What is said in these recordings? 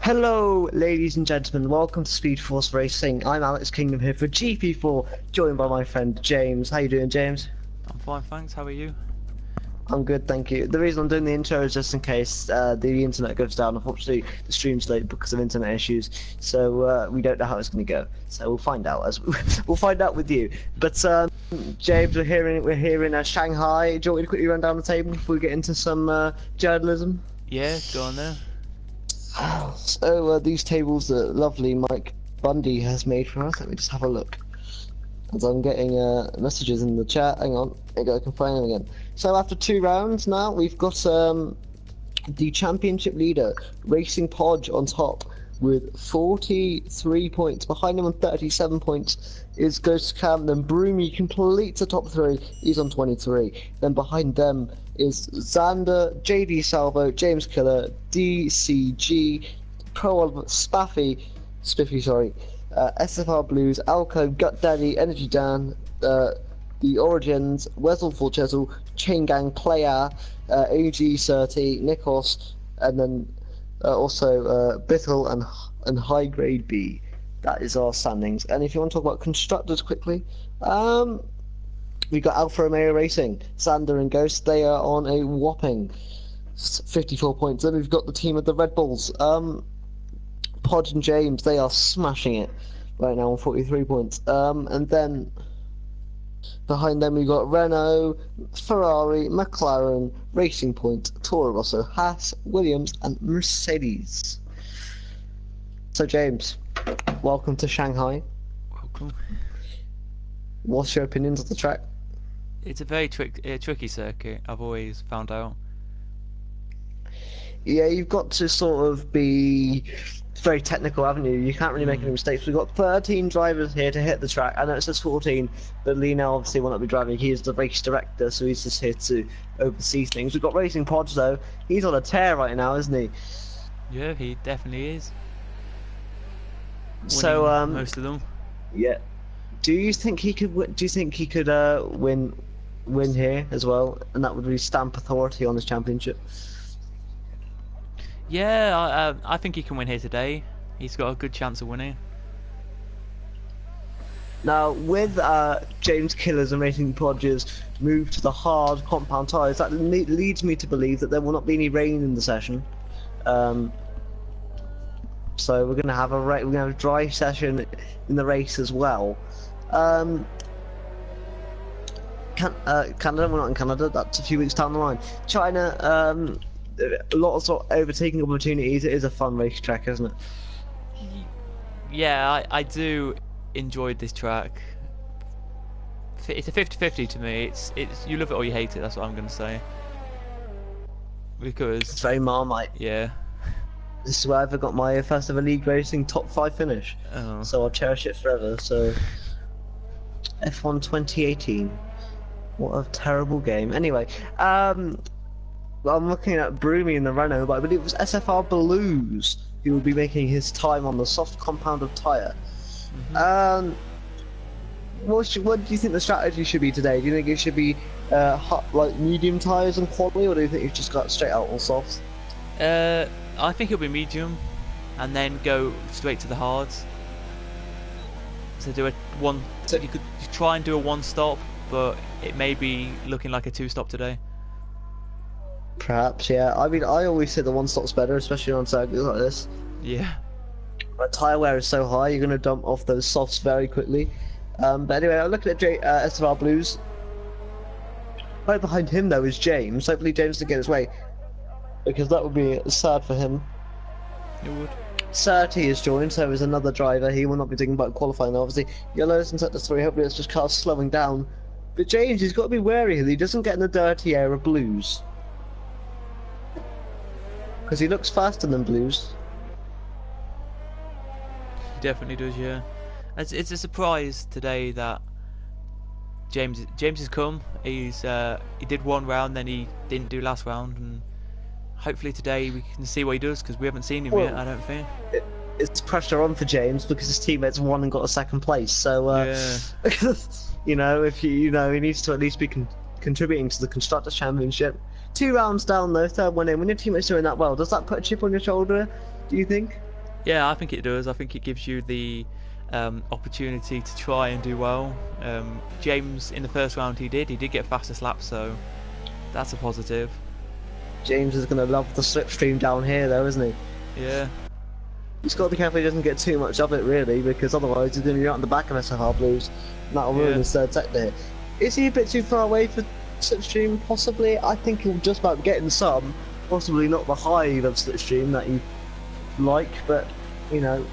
Hello, ladies and gentlemen. Welcome to Speed Force Racing. I'm Alex Kingdom here for GP4, joined by my friend James. How you doing, James? I'm fine, thanks. How are you? I'm good, thank you. The reason I'm doing the intro is just in case the internet goes down. Unfortunately, the stream's late because of internet issues, so we don't know how it's going to go. So we'll find out we'll find out with you. But James, we're here in Shanghai. Do you want me to quickly run down the table before we get into some journalism? Yeah, go on there. So these tables that lovely Mike Bundy has made for us. Let me just have a look. As I'm getting messages in the chat. Hang on, I can find them again. So after 2 rounds now, we've got the championship leader, Racing Podge, on top with 43 points. Behind him on 37 points is Ghost Cam. Then Broomy completes the top 3. He's on 23. Then behind them is Xander, JD Salvo, James Killer, DCG, Pro Oliver, Spiffy, SFR Blues, Alco, Gut Daddy, Energy Dan, The Origins, Wessel Forchezel, Chain Gang, Player, AG Surty, Nikos, and then also Bittle and High Grade B. That is our standings. And if you want to talk about constructors quickly, we've got Alfa Romeo Racing, Xander and Ghost. They are on a whopping 54 points. Then we've got the team of the Red Bulls. Podge and James, they are smashing it right now on 43 points. And then behind them we've got Renault, Ferrari, McLaren, Racing Point, Toro Rosso, Haas, Williams, and Mercedes. So James, welcome to Shanghai. Welcome. What's your opinions of the track? It's a very tricky circuit, I've always found out. Yeah, you've got to sort of be very technical, haven't you? You can't really make any mistakes. We've got 13 drivers here to hit the track. I know it says 14, but Lino obviously will not be driving. He is the race director, so he's just here to oversee things. We've got Racing Podge, though. He's on a tear right now, isn't he? Yeah, he definitely is. So, Winning most of them. Yeah. Do you think he could? Do you think he could win here as well, and that would really stamp authority on his championship? Yeah, I think he can win here today. He's got a good chance of winning. Now, with James Killer's and Racing Podge's move to the hard compound tyres, that leads me to believe that there will not be any rain in the session. So we're gonna have a dry session in the race as well. Canada, we're not in Canada. That's a few weeks down the line. China, a lot of sort of overtaking opportunities. It is a fun racetrack, isn't it? Yeah, I do enjoy this track. It's a 50-50 to me. It's you love it or you hate it. That's what I'm gonna say. Because It's very Marmite. yeah. This is where I've got my first ever league racing top 5 finish. Oh. So I'll cherish it forever. So F1 2018. What a terrible game. Anyway, I'm looking at Broomy in the Renault, but I believe it was SFR Blues who will be making his time on the soft compound of tyre. What do you think the strategy should be today? Do you think it should be hot, like medium tyres and quality, or do you think you've just got straight out on softs? I think it'll be medium, and then go straight to the hards. So you could try and do a 1-stop, but it may be looking like a 2-stop today. Perhaps, yeah. I mean, I always say the 1-stop's better, especially on circuits like this. Yeah. But tyre wear is so high, you're going to dump off those softs very quickly. But anyway, I'm looking at SFR Blues. Right behind him, though, is James. Hopefully James can get his way, because that would be sad for him. It would. Surty is joined, so is another driver. He will not be thinking about qualifying, obviously. Yellow's in sector 3, hopefully it's just cars slowing down. But James, he's got to be wary that he doesn't get in the dirty air of Blues. Because he looks faster than Blues. He definitely does, yeah. It's a surprise today that James has come. He did 1 round, then he didn't do last round, and hopefully today we can see what he does, because we haven't seen him yet, I don't think. It's pressure on for James because his teammates won and got a 2nd place. So yeah. you know, if he needs to at least be contributing to the Constructors' Championship. 2 rounds down though, 3rd one in. When your teammate's doing that well, does that put a chip on your shoulder, do you think? Yeah, I think it does. I think it gives you the opportunity to try and do well. James in the first round he did get fastest lap, so that's a positive. James is going to love the slipstream down here, though, isn't he? Yeah. He's got to be careful he doesn't get too much of it, really, because otherwise he's going to be out on the back of SFR Blues, and that'll ruin his third sector here. Is he a bit too far away for slipstream? Possibly. I think he'll just about get in some, possibly not the high of slipstream that you like, but, you know,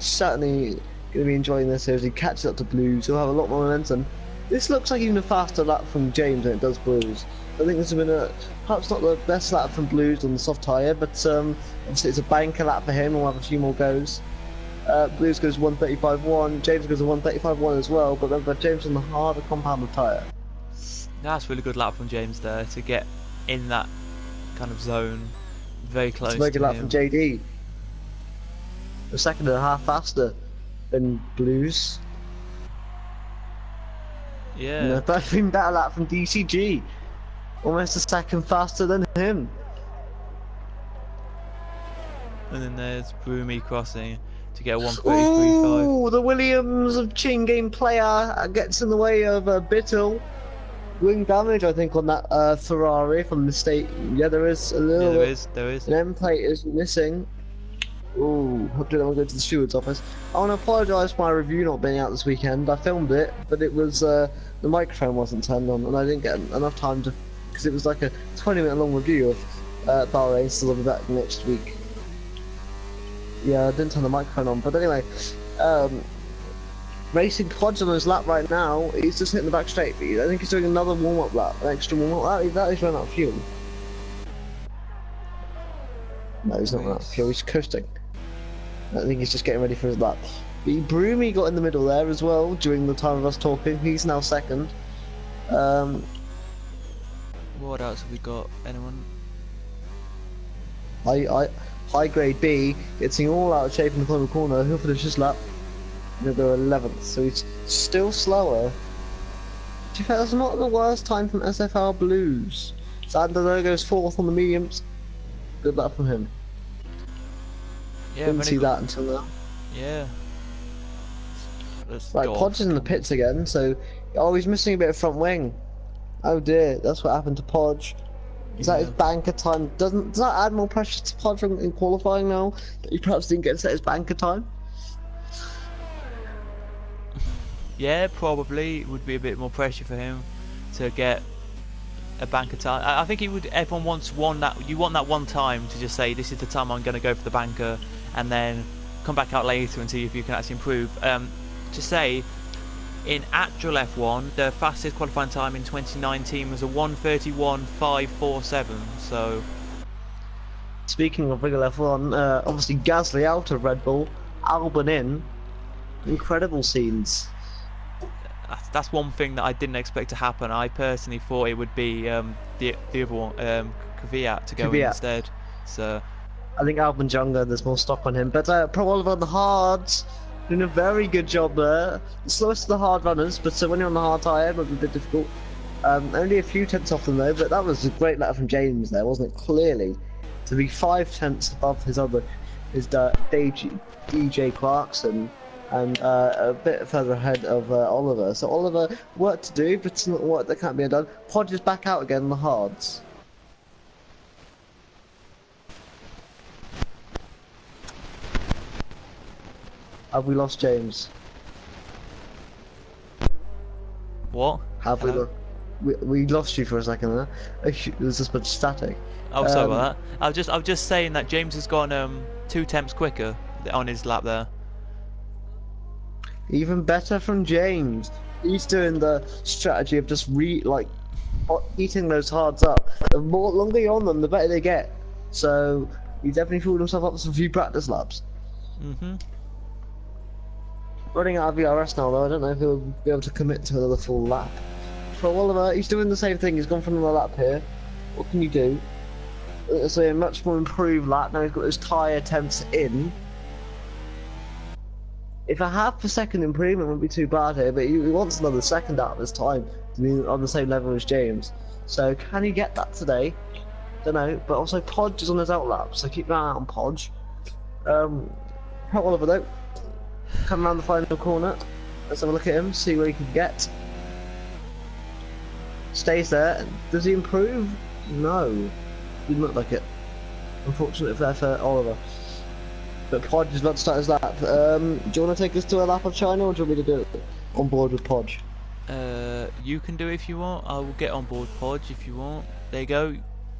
certainly going to be enjoying this here as he catches up to Blues. He'll have a lot more momentum. This looks like even a faster lap from James than it does Blues. I think this has been perhaps not the best lap from Blues on the soft tyre, but obviously it's a banker lap for him. We'll have a few more goes. Blues goes 135.1, James goes a 135.1 as well, but remember James on the harder compounded tyre. That's a really good lap from James there to get in that kind of zone, very close. It's a very good lap from JD. A second and a half faster than Blues. Yeah. And a even better lap from DCG. Almost a second faster than him. And then there's Broomy crossing to get a 133.5. Ooh, the Williams of Chin Game player gets in the way of Bittle. Wing damage, I think, on that Ferrari from the state. Yeah, there is a little bit. There is. An end plate is missing. Ooh, hopefully I won't go to the steward's office. I want to apologise for my review not being out this weekend. I filmed it, but it was the microphone wasn't turned on, and I didn't get enough time to, because it was like a 20-minute long review of Bahrain, so I'll be back next week. Yeah, I didn't turn the microphone on, but anyway, racing Podge on his lap right now. He's just hitting the back straight. I think he's doing another warm-up lap, an extra warm-up lap. That is run out of fuel. No, he's not run out of fuel. He's coasting. I think he's just getting ready for his lap. Broomy got in the middle there as well during the time of us talking. He's now second. What else have we got? Anyone? High grade B gets him all out of shape in the final corner. He'll finish his lap. He'll go 11th, so he's still slower. To be fair, that's not the worst time from SFR Blues. Sander goes 4th on the mediums. Good luck from him. Yeah, didn't see that until now. Yeah. Right, Podge is in the pits again, so he's missing a bit of front wing. Oh dear, that's what happened to Podge. Is that his banker time? Does that add more pressure to Podge in qualifying now? That he perhaps didn't get to set his banker time? Yeah, probably it would be a bit more pressure for him to get a banker time. I think everyone wants you want that one time to just say, this is the time I'm going to go for the banker, and then come back out later and see if you can actually improve. To say, in actual F1, the fastest qualifying time in 2019 was a 1:31.547. So, speaking of regular F1, obviously Gasly out of Red Bull, Albon in. Incredible scenes. That's one thing that I didn't expect to happen. I personally thought it would be the other one, Kvyat, to go in instead. So I think Albon's younger. There's more stock on him. But Pro Oliver on the hards, doing a very good job there. The slowest of the hard runners, but when you're on the hard tyre, it might be a bit difficult. Only a few tenths off them though. But that was a great lap from James there, wasn't it? Clearly, to be 5 tenths above his DJ Clarkson. And a bit further ahead of Oliver. So Oliver, work to do, but it's not work that can't be done. Podge is back out again on the hards. Have we lost James? What? Have we lost you for a second there? It was just a bit of static. Oh, sorry about that. I was just saying that James has gone 2 tenths quicker on his lap there. Even better from James. He's doing the strategy of just eating those hards up. The longer you're on them, the better they get. So he's definitely fooled himself up with some few practice laps. Running out of VRS now though, I don't know if he'll be able to commit to another full lap. For Oliver, he's doing the same thing. He's gone for another lap here. What can you do? It's a much more improved lap. Now he's got those tyre temps in. If a half a second improvement wouldn't be too bad here, but he wants another second out of his time to be on the same level as James. So can he get that today? Don't know. But also Podge is on his out lap, so keep an eye out on Podge. Hot Oliver though, come around the final corner. Let's have a look at him, see where he can get. Stays there. Does he improve? No. Didn't look like it. Unfortunately for Oliver. But Podge is about to start his lap. Do you want to take us to a lap of China, or do you want me to do it on board with Podge? You can do it if you want. I will get on board Podge if you want. There you go.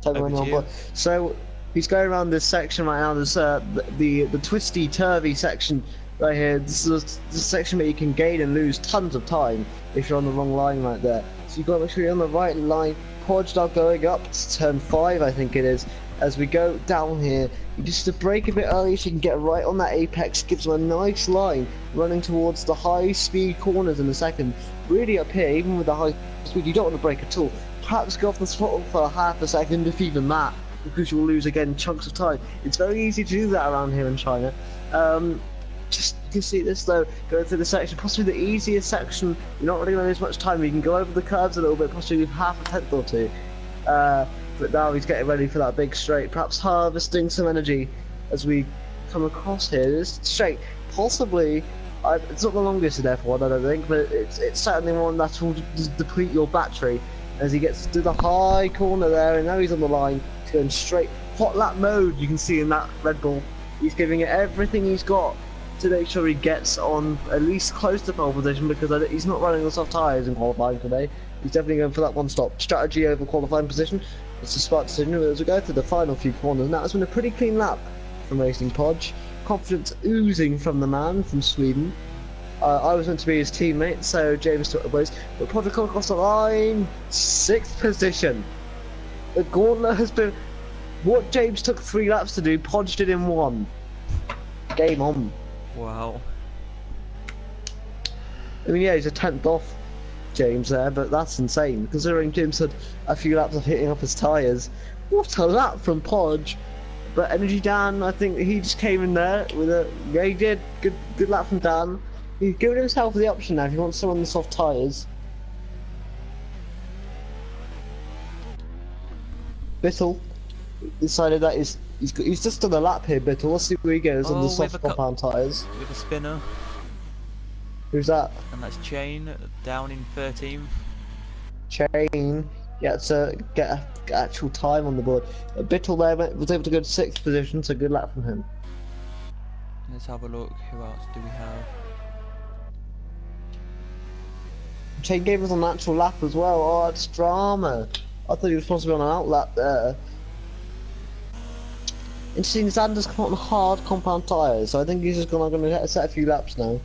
Over to you. So he's going around this section right now. There's the twisty turvy section right here. This is the section where you can gain and lose tons of time if you're on the wrong line right there. So you've got to make sure you're on the right line. Podge now going up to turn 5, I think it is. As we go down here, you just to brake a bit early so you can get right on that apex. Gives him a nice line running towards the high speed corners in a second. Really up here, even with the high speed, you don't want to brake at all. Perhaps go off the throttle for half a second, if even that, because you'll lose again chunks of time. It's very easy to do that around here in China. Just you can see this though, going through the section, possibly the easiest section. You're not really going to lose much time. You can go over the curves a little bit, possibly half a tenth or two. But now he's getting ready for that big straight, perhaps harvesting some energy as we come across here. This straight, possibly, it's not the longest in F1, I don't think, but it's certainly one that will deplete your battery as he gets to the high corner there, and now he's on the line, going straight. Hot lap mode, you can see in that Red Bull. He's giving it everything he's got to make sure he gets on at least close to pole position, because he's not running on soft tyres in qualifying today. He's definitely going for that one stop. Strategy over qualifying position. It's a smart decision as we go through the final few corners. Now it's been a pretty clean lap from Racing Podge. Confidence oozing from the man from Sweden. I was meant to be his teammate, so James took the place. But Podge come across the line. 6th position. The gauntlet has been... What James took 3 laps to do, Podge did in 1. Game on. Wow. I mean, yeah, he's a 10th off James there, but that's insane, considering James had a few laps of hitting off his tyres. What a lap from Podge. But Energy Dan, I think he just came in there with a... Yeah, he did. Good lap from Dan. He's given himself the option now if he wants to run the soft tyres. Bittle decided that he's just done a lap here, Bittle. Let's see where he goes on the soft compound tyres. With a spinner. Who's that? And that's Chain, down in 13th. Chain gets to get actual time on the board. Bittle there was able to go to 6th position, so good luck from him. Let's have a look. Who else do we have? Chain gave us a natural lap as well. Oh, it's drama. I thought he was possibly on an out lap there. Interesting, Xander's come on hard compound tyres, so I think he's just going to set a few laps now.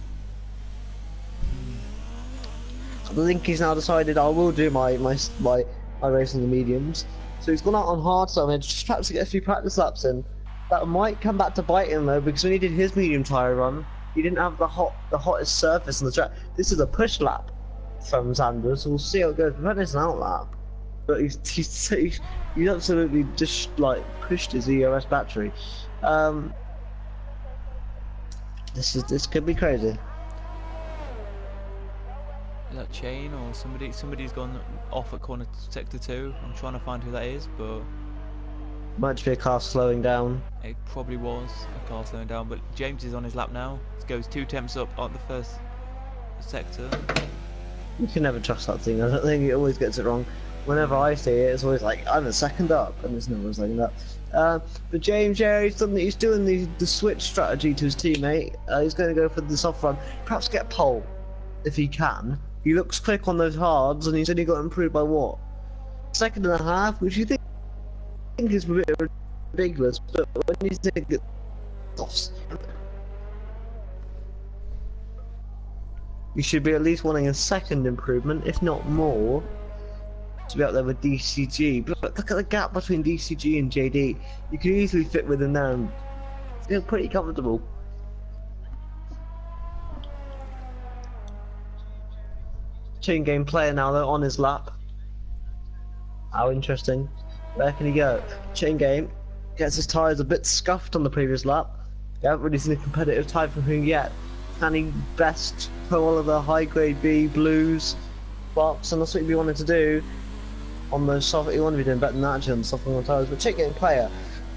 I think he's now decided I will do my race on the mediums. So he's gone out on hard, so just perhaps to get a few practice laps in. That might come back to bite him though, because when he did his medium tyre run, he didn't have the hottest surface on the track. This is a push lap from Xander, so we'll see how it goes. We've had an out lap, but he's absolutely just like pushed his EOS battery. This could be crazy. Is that Chain or somebody's gone off at corner sector 2? I'm trying to find who that is, but might just be a car slowing down. It probably was a car slowing down, but James is on his lap now. It goes 2 temps up on the first sector. You can never trust that thing. I don't think he always gets it wrong. Whenever I see it, it's always like I'm a second up, and it's never like that. But James, yeah, he's doing the switch strategy to his teammate. He's going to go for the soft run, perhaps get pole if he can. He looks quick on those hards, and he's only got improved by what? 2.5, which you think is a bit ridiculous, but when you think it, you should be at least wanting a 2nd improvement, if not more, to be out there with DCG. But look at the gap between DCG and JD. You can easily fit within there and feel pretty comfortable. Chain game player now though on his lap. How interesting. Where can he go? Chain game gets his tyres a bit scuffed on the previous lap. We haven't really seen a competitive time from him yet. Can he best pull all of the high grade B blues box? And that's what he wanted to do on the soft. He wanted to be doing better than that actually on the soft tyres. But chain game player,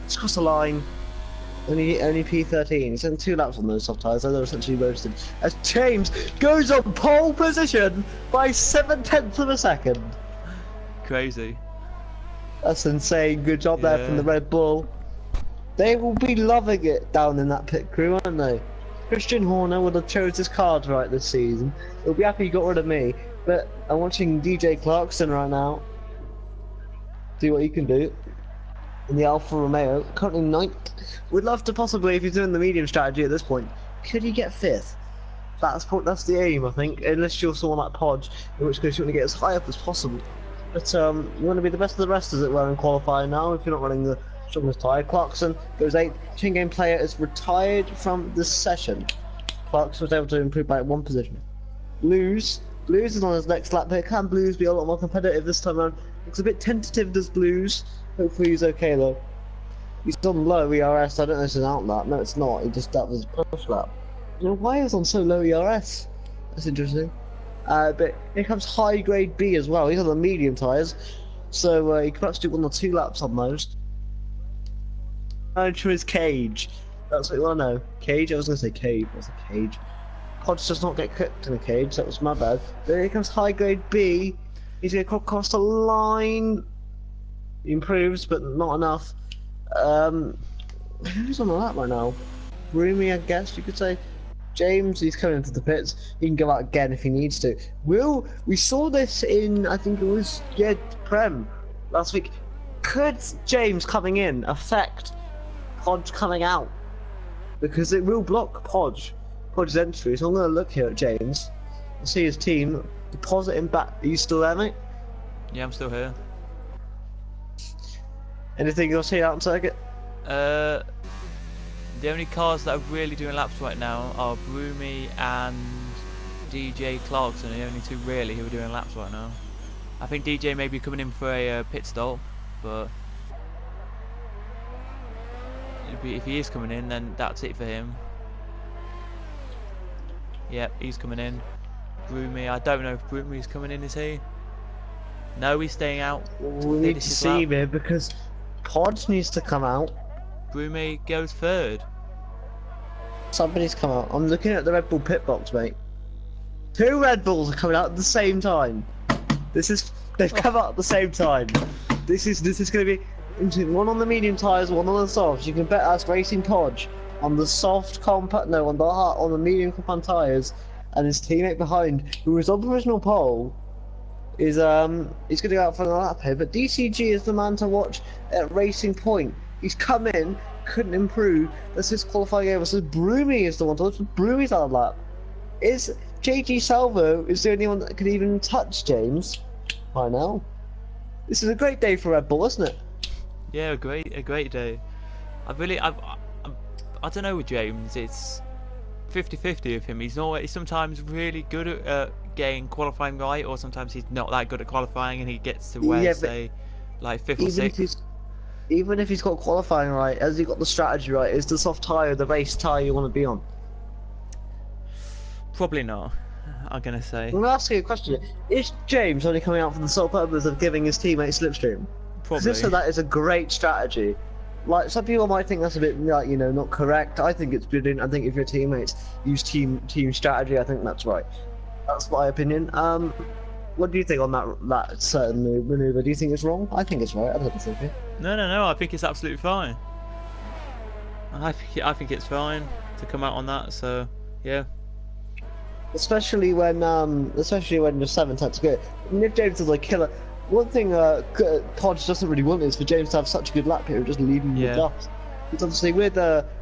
it's across the line. Only P13. He's done 2 laps on those soft tyres, so they're essentially roasted. As James goes on pole position by 7/10 of a second. Crazy. That's insane. Good job there from the Red Bull. They will be loving it down in that pit crew, won't they? Christian Horner would have chose his cards right this season. He'll be happy he got rid of me. But I'm watching DJ Clarkson right now do what he can do in the Alfa Romeo, currently 9th. Would love to possibly, if he's doing the medium strategy at this point, could he get 5th? That's the aim, I think, unless you're someone like Podge, in which case you want to get as high up as possible. But you want to be the best of the rest, as it were, in qualifying now, if you're not running the strongest tyre. Clarkson goes 8th. Chain Game Player is retired from the session. Clarkson was able to improve by 1 position. Blues is on his next lap here. Can Blues be a lot more competitive this time around? Looks a bit tentative, does Blues. Hopefully he's okay though. He's on low ERS, I don't know if it's an out lap. No, it's not. That was a push lap. You know, why is on so low ERS? That's interesting. But here comes high grade B as well. He's on the medium tyres, so he can perhaps do 1 or 2 laps on those. To his cage. That's what you want to know. Cage? I was going to say cave. What's a cage? Podge does not get cooked in a cage. That was my bad. But here comes high grade B. He's going to cross the line. He improves, but not enough. Who's on the lap right now? Roomy, I guess you could say. James, he's coming into the pits. He can go out again if he needs to. We saw this in, I think it was Prem last week. Could James coming in affect Podge coming out? Because it will block Podge's entry. So I'm going to look here at James. I'll see his team. Deposit him back. Are you still there, mate? Yeah, I'm still here. Anything else here out on circuit? The only cars that are really doing laps right now are Broomy and DJ Clarkson, the only 2 really who are doing laps right now. I think DJ may be coming in for a pit stop, but if he is coming in, then that's it for him. Yep, he's coming in. Broomy, I don't know if Broomy's coming in, is he? No, he's staying out. We need to see him because Podge needs to come out. Broomy goes 3rd. Somebody's come out. I'm looking at the Red Bull pit box, mate. 2 Red Bulls are coming out at the same time. They've come out at the same time. This is going to be interesting. 1 on the medium tyres, 1 on the soft. You can bet us Racing Podge on the soft compact, no, on the medium compact tyres, and his teammate behind, who was on provisional pole, is he's going to go out for another lap here. But DCG is the man to watch at Racing Point. He's come in, couldn't improve. That's his qualifying over. So Broomy is the one to watch. Broomy's out of lap. Is JG Salvo is the only one that can even touch James by now? This is a great day for Red Bull, isn't it? Yeah, a great day. I don't know with James. It's 50-50 of him. He's sometimes really good at getting qualifying right, or sometimes he's not that good at qualifying, and he gets to where say like 5th or 6th. Even if he's got qualifying right, has he got the strategy right? Is the soft tyre the race tyre you want to be on? Probably not, I'm going to say. I'm going to ask you a question. Is James only coming out for the sole purpose of giving his teammate slipstream? Probably. If so, that is a great strategy. Like, some people might think that's a bit, like, you know, not correct. I think it's brilliant. I think if your teammates use team strategy, I think that's right. That's my opinion. What do you think on that certain maneuver? Do you think it's wrong? I think it's right. I think it's okay. No. I think it's absolutely fine. I think it's fine to come out on that. So yeah. Especially when you're 7th, that's good. And if James is like killer, one thing Podge doesn't really want is for James to have such a good lap here and just leave him with dust. Because obviously with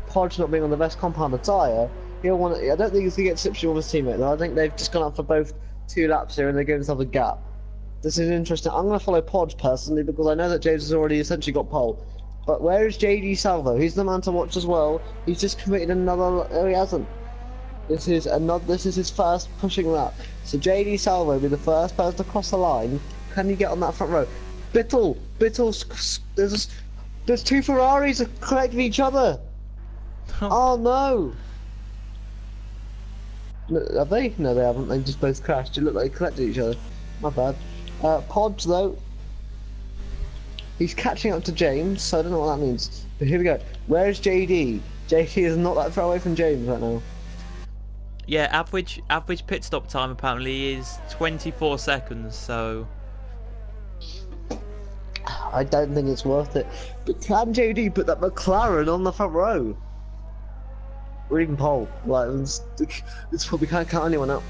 Podge not being on the best compound tyre, he'll want. I don't think he's gonna get slipstream with his teammate though. I think they've just gone up for both 2 laps here and they're giving themselves a gap. This is interesting. I'm going to follow Podge personally because I know that James has already essentially got pole. But where is JD Salvo? He's the man to watch as well. He's just committed another. Oh, he hasn't. This is his first pushing lap. So JD Salvo will be the first person to cross the line. Can he get on that front row? Bittle's. There's 2 Ferraris that collect each other. Oh no. Have they? No, they haven't. They just both crashed. It looked like they collected each other. My bad. Podge though. He's catching up to James, so I don't know what that means. But here we go. Where's JD? JD is not that far away from James right now. Yeah, average pit stop time apparently is 24 seconds. So I don't think it's worth it. But can JD put that McLaren on the front row? Or even pole? Like, it's probably can't count anyone out.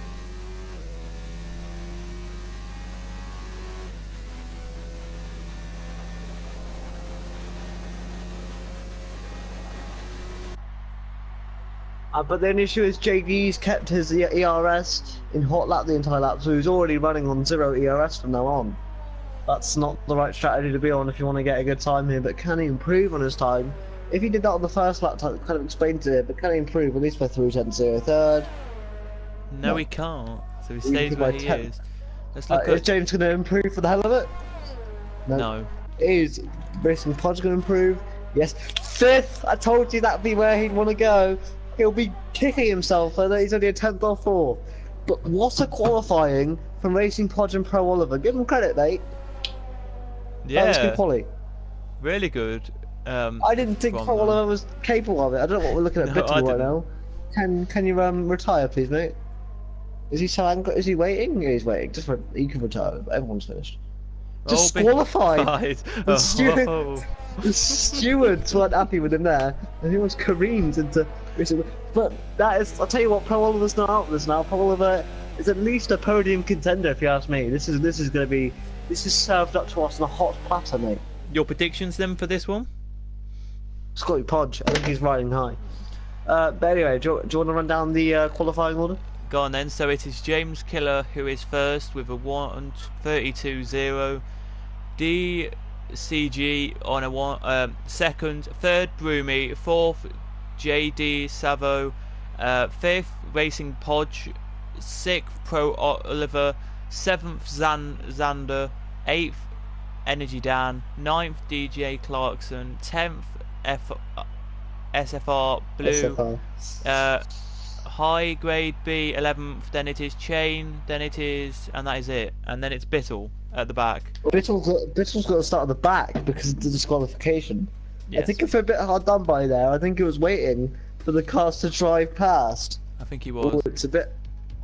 But the only issue is JD's kept his ERS in hot lap the entire lap, so he's already running on 0 ERS from now on. That's not the right strategy to be on if you want to get a good time here, but can he improve on his time? If he did that on the first lap, kind of explained it, but can he improve at least by 3/10 third? no, he can't. So he stays where he is. Let's look Is James going to improve for the hell of it? No. Is Racing Pod's going to improve? Yes. 5th! I told you that'd be where he'd want to go. He'll be kicking himself, I know he's only a 10th or 4th. But what a qualifying from Racing Podge and Pro Oliver. Give him credit, mate. Yeah. That was good quality. Really good. I didn't think Pro Oliver was capable of it. I don't know what we're looking at Bittle right now. Can you retire, please, mate? Is he so angry? Is he waiting? Yeah, he's waiting. He can retire. Everyone's finished. Disqualified. The stewards weren't happy with him there, and he was careened into. But that is, I'll tell you what, Pro Oliver's not out of this now. Pro Oliver is at least a podium contender, if you ask me. This is served up to us on a hot platter, mate. Your predictions then for this one? Scotty Podge, I think he's riding high. But anyway, do you want to run down the qualifying order? Go on then. So it is James Killer who is first with a 1:32.0. DCG on a second. Third, Broomy. Fourth, JD Savo. Fifth, Racing Podge. Sixth, Pro Oliver. Seventh, Xander. Eighth, Energy Dan. Ninth, DJ Clarkson. 10th, SFR Blue. High grade B 11th, then it is Chain, then it is, and that is it, and then it's Bittle at the back. Bittle's got to start at the back because of the disqualification. Yes. I think it's a bit hard done by there. I think he was waiting for the cars to drive past. I think he was. Ooh, I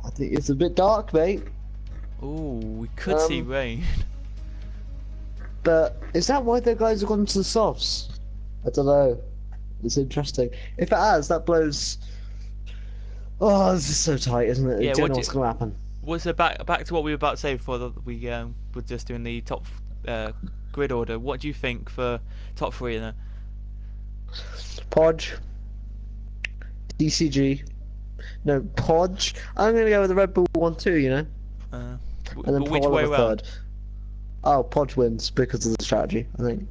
think it's a bit dark, mate. Ooh, we could see rain. But is that why the guys have gone to the softs? I don't know. It's interesting. If it has, that blows. Oh, this is so tight, isn't it? Yeah, you don't know what's going to happen. So back to what we were about to say before we were just doing the top grid order. What do you think for top 3 in there? Podge, DCG, no Podge. I'm going to go with the Red Bull 1-2. You know, and then which way around? Third. Oh, Podge wins because of the strategy, I think.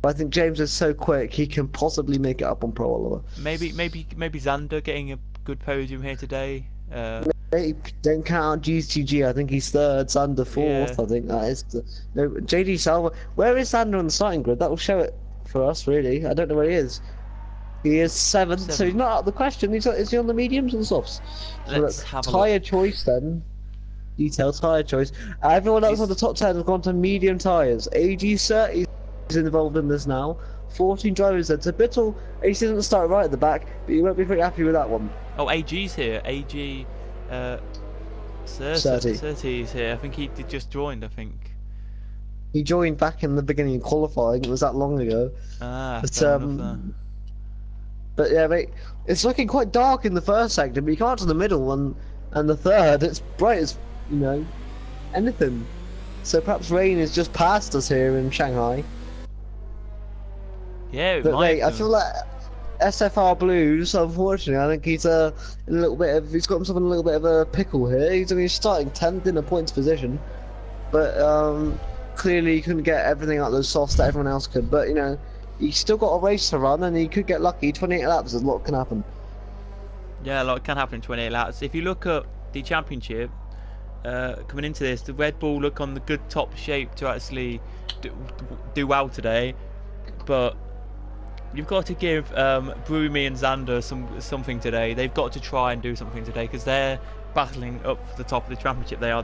But I think James is so quick he can possibly make it up on Pro Oliver. Maybe Xander getting a good podium here today. Don't count GTG. I think he's third. Xander 4th. Yeah. I think that is no JD Salva. Where is Xander on the starting grid? That will show it for us. Really, I don't know where he is. He is 7th, so he's not out of the question. Is he on the mediums or the softs? Let's have a tyre choice then. Detailed tyre choice. Everyone else on the top 10 have gone to medium tyres. AG30 is involved in this now. 14 drivers there. To Bittle, he didn't start right at the back, but you won't be pretty happy with that one. Oh, AG's here. AG 30 is here. I think he just joined, I think. He joined back in the beginning of qualifying. It was that long ago. But yeah, mate, it's looking quite dark in the first sector, but you can't to the middle and the third. It's bright as, anything. So perhaps rain has just passed us here in Shanghai. Yeah, but mate, I feel like SFR Blues, unfortunately, I think he's he's got himself in a little bit of a pickle here. He's only starting 10th in a points position, but clearly he couldn't get everything out of those softs that everyone else could. But he's still got a race to run, and he could get lucky. 28 laps, a lot can happen. Yeah, a lot can happen in 28 laps. If you look at the championship coming into this, the Red Bull look on the good top shape to actually do well today, but you've got to give Broomy and Xander something today. They've got to try and do something today because they're battling up for the top of the championship. They are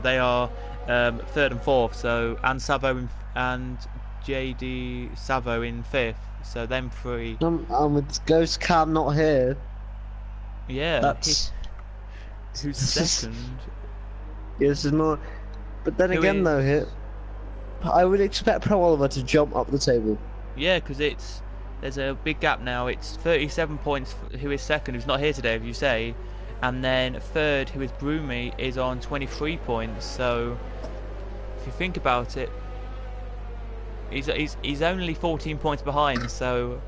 3rd and 4th. So and Savo and JD Savo in 5th. So them 3. With Ghost Cam not here. Yeah. That's Who's second? Yeah, this is more. But then Who again, is- though, here I would expect Pro Oliver to jump up the table. Yeah, because there's a big gap now. It's 37 points. Who is second? Who's not here today, if you say, and then third, who is Broomy, is on 23 points. So if you think about it, he's only 14 points behind. So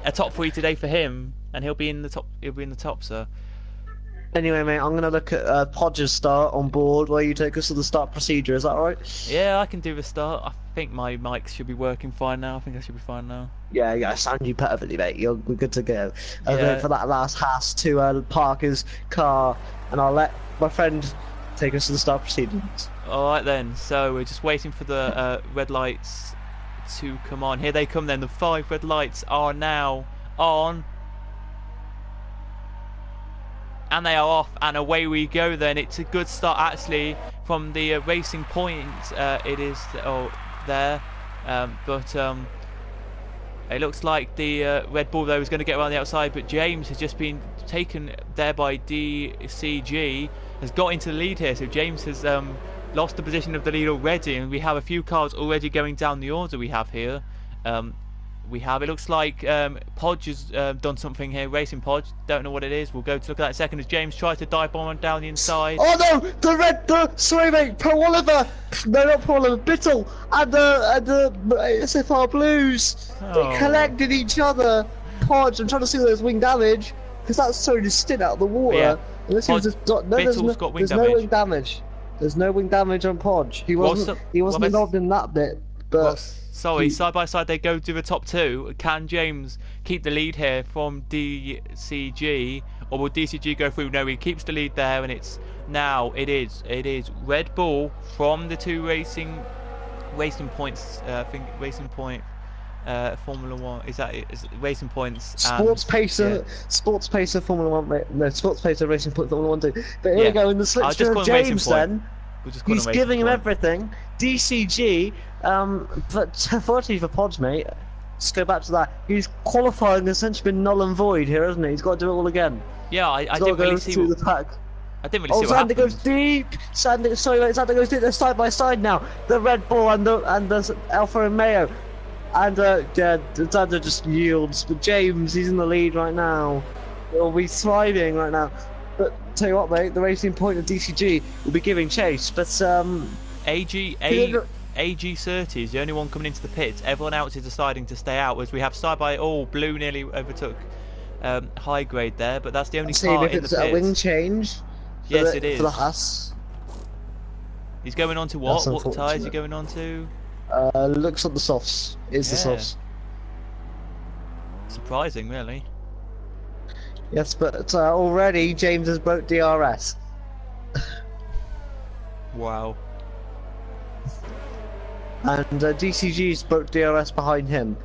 a top 3 today for him, and he'll be in the top. He'll be in the top. So Anyway, mate, I'm gonna look at Podge's start on board while you take us to the start procedure. Is that all right? yeah, I can do the start. I think my mic should be working fine now. I think I should be fine now. Yeah, I sound you perfectly, mate. We're good to go. I'll Yeah. wait for that last Haas to park his car, and I'll let my friend take us to the start proceedings. Alright then, so we're just waiting for the red lights to come on. Here they come then, the 5 red lights are now on. And they are off, and away we go then. It's a good start actually from the racing point. It is there. But it looks like the Red Bull though is going to get around the outside, but James has just been taken there by DCG, has got into the lead here, so James has lost the position of the lead already, and we have a few cars already going down the order we have here. It looks like Podge has done something here, Racing Podge, don't know what it is, we'll go to look at that in a second as James tries to dive bomb down the inside. Oh no, sorry mate, Pro Oliver, no not Pro Oliver, Bittle, and the SFR Blues, Oh. they collected each other. Podge, I'm trying to see those wing damage, because that's throwing his stint out of the water. Yeah. Unless he was Podge- just, Bittle's got wing there's damage. no wing damage. There's no wing damage on Podge. He wasn't involved in that bit, but... Well, sorry, side by side they go to the top 2. Can James keep the lead here from DCG, or will DCG go through? No, he keeps the lead there, and it is Red Bull from the 2 racing points. I think Racing Point, Formula 1 is that it? Is it Racing Points? Sports Pacer, Formula 1, no, Sports Pacer, Racing Point, Formula 1 too. But here we go in the slipstream of James then. He's giving him everything. DCG, but unfortunately for Podge, mate, let's go back to that. He's qualifying essentially been null and void here, hasn't he? He's got to do it all again. Yeah, I didn't really see the pack. I didn't really see what Sander happened. goes deep. Sander goes deep. They're side by side now. The Red Bull and the Alfa Romeo. And Sander just yields. But James, he's in the lead right now. He'll be thriving right now. But tell you what, mate, the Racing Point of DCG will be giving chase. But AG30 is the only one coming into the pits. Everyone else is deciding to stay out, as we have side by Blue nearly overtook high grade there, but that's the only car in the pits. A wing change. Yes, it is. For the Haas. He's going on to what? What tyre is he going on to? Looks like the softs. The softs. Surprising, really. Yes, but already James has broke DRS. Wow. And DCG's broke DRS behind him.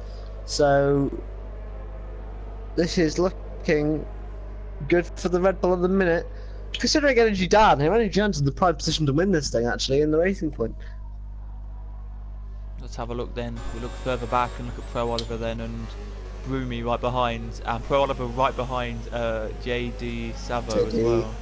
So this is looking good for the Red Bull at the minute. Considering Energy Dan here, Energy Dan's in the prime position to win this thing actually in the Racing Point. Let's have a look then. We look further back and look at Pro Oliver then, and Broomy right behind, and Pro Oliver right behind JD Savo as well.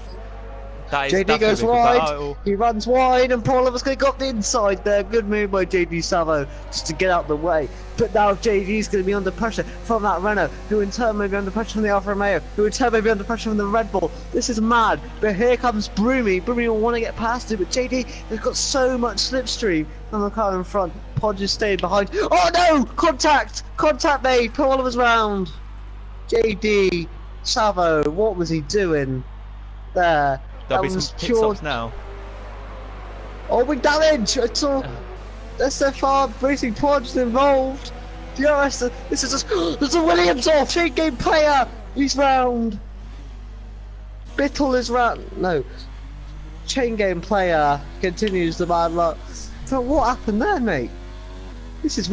JD goes wide, he runs wide, and Pro Oliver's going to go up the inside there. Good move by JD Savo just to get out the way. But now JD's going to be under pressure from that Renault, who in turn may be under pressure from the Alfa Romeo, who in turn may be under pressure from the Red Bull. This is mad. But here comes Broomy. Broomy will want to get past it, but JD has got so much slipstream from the car in front. Podge is staying behind. Oh no! Contact! Contact made! Pro Oliver's round. JD Savo, what was he doing there? There'll be some pit stops now. Oh, big damage! I saw SFR Racing Podge involved. DRS, this is just. There's a Williams off! Chain game player! He's round! Bittle is round. No. Chain game player continues the bad luck. But what happened there, mate? This is.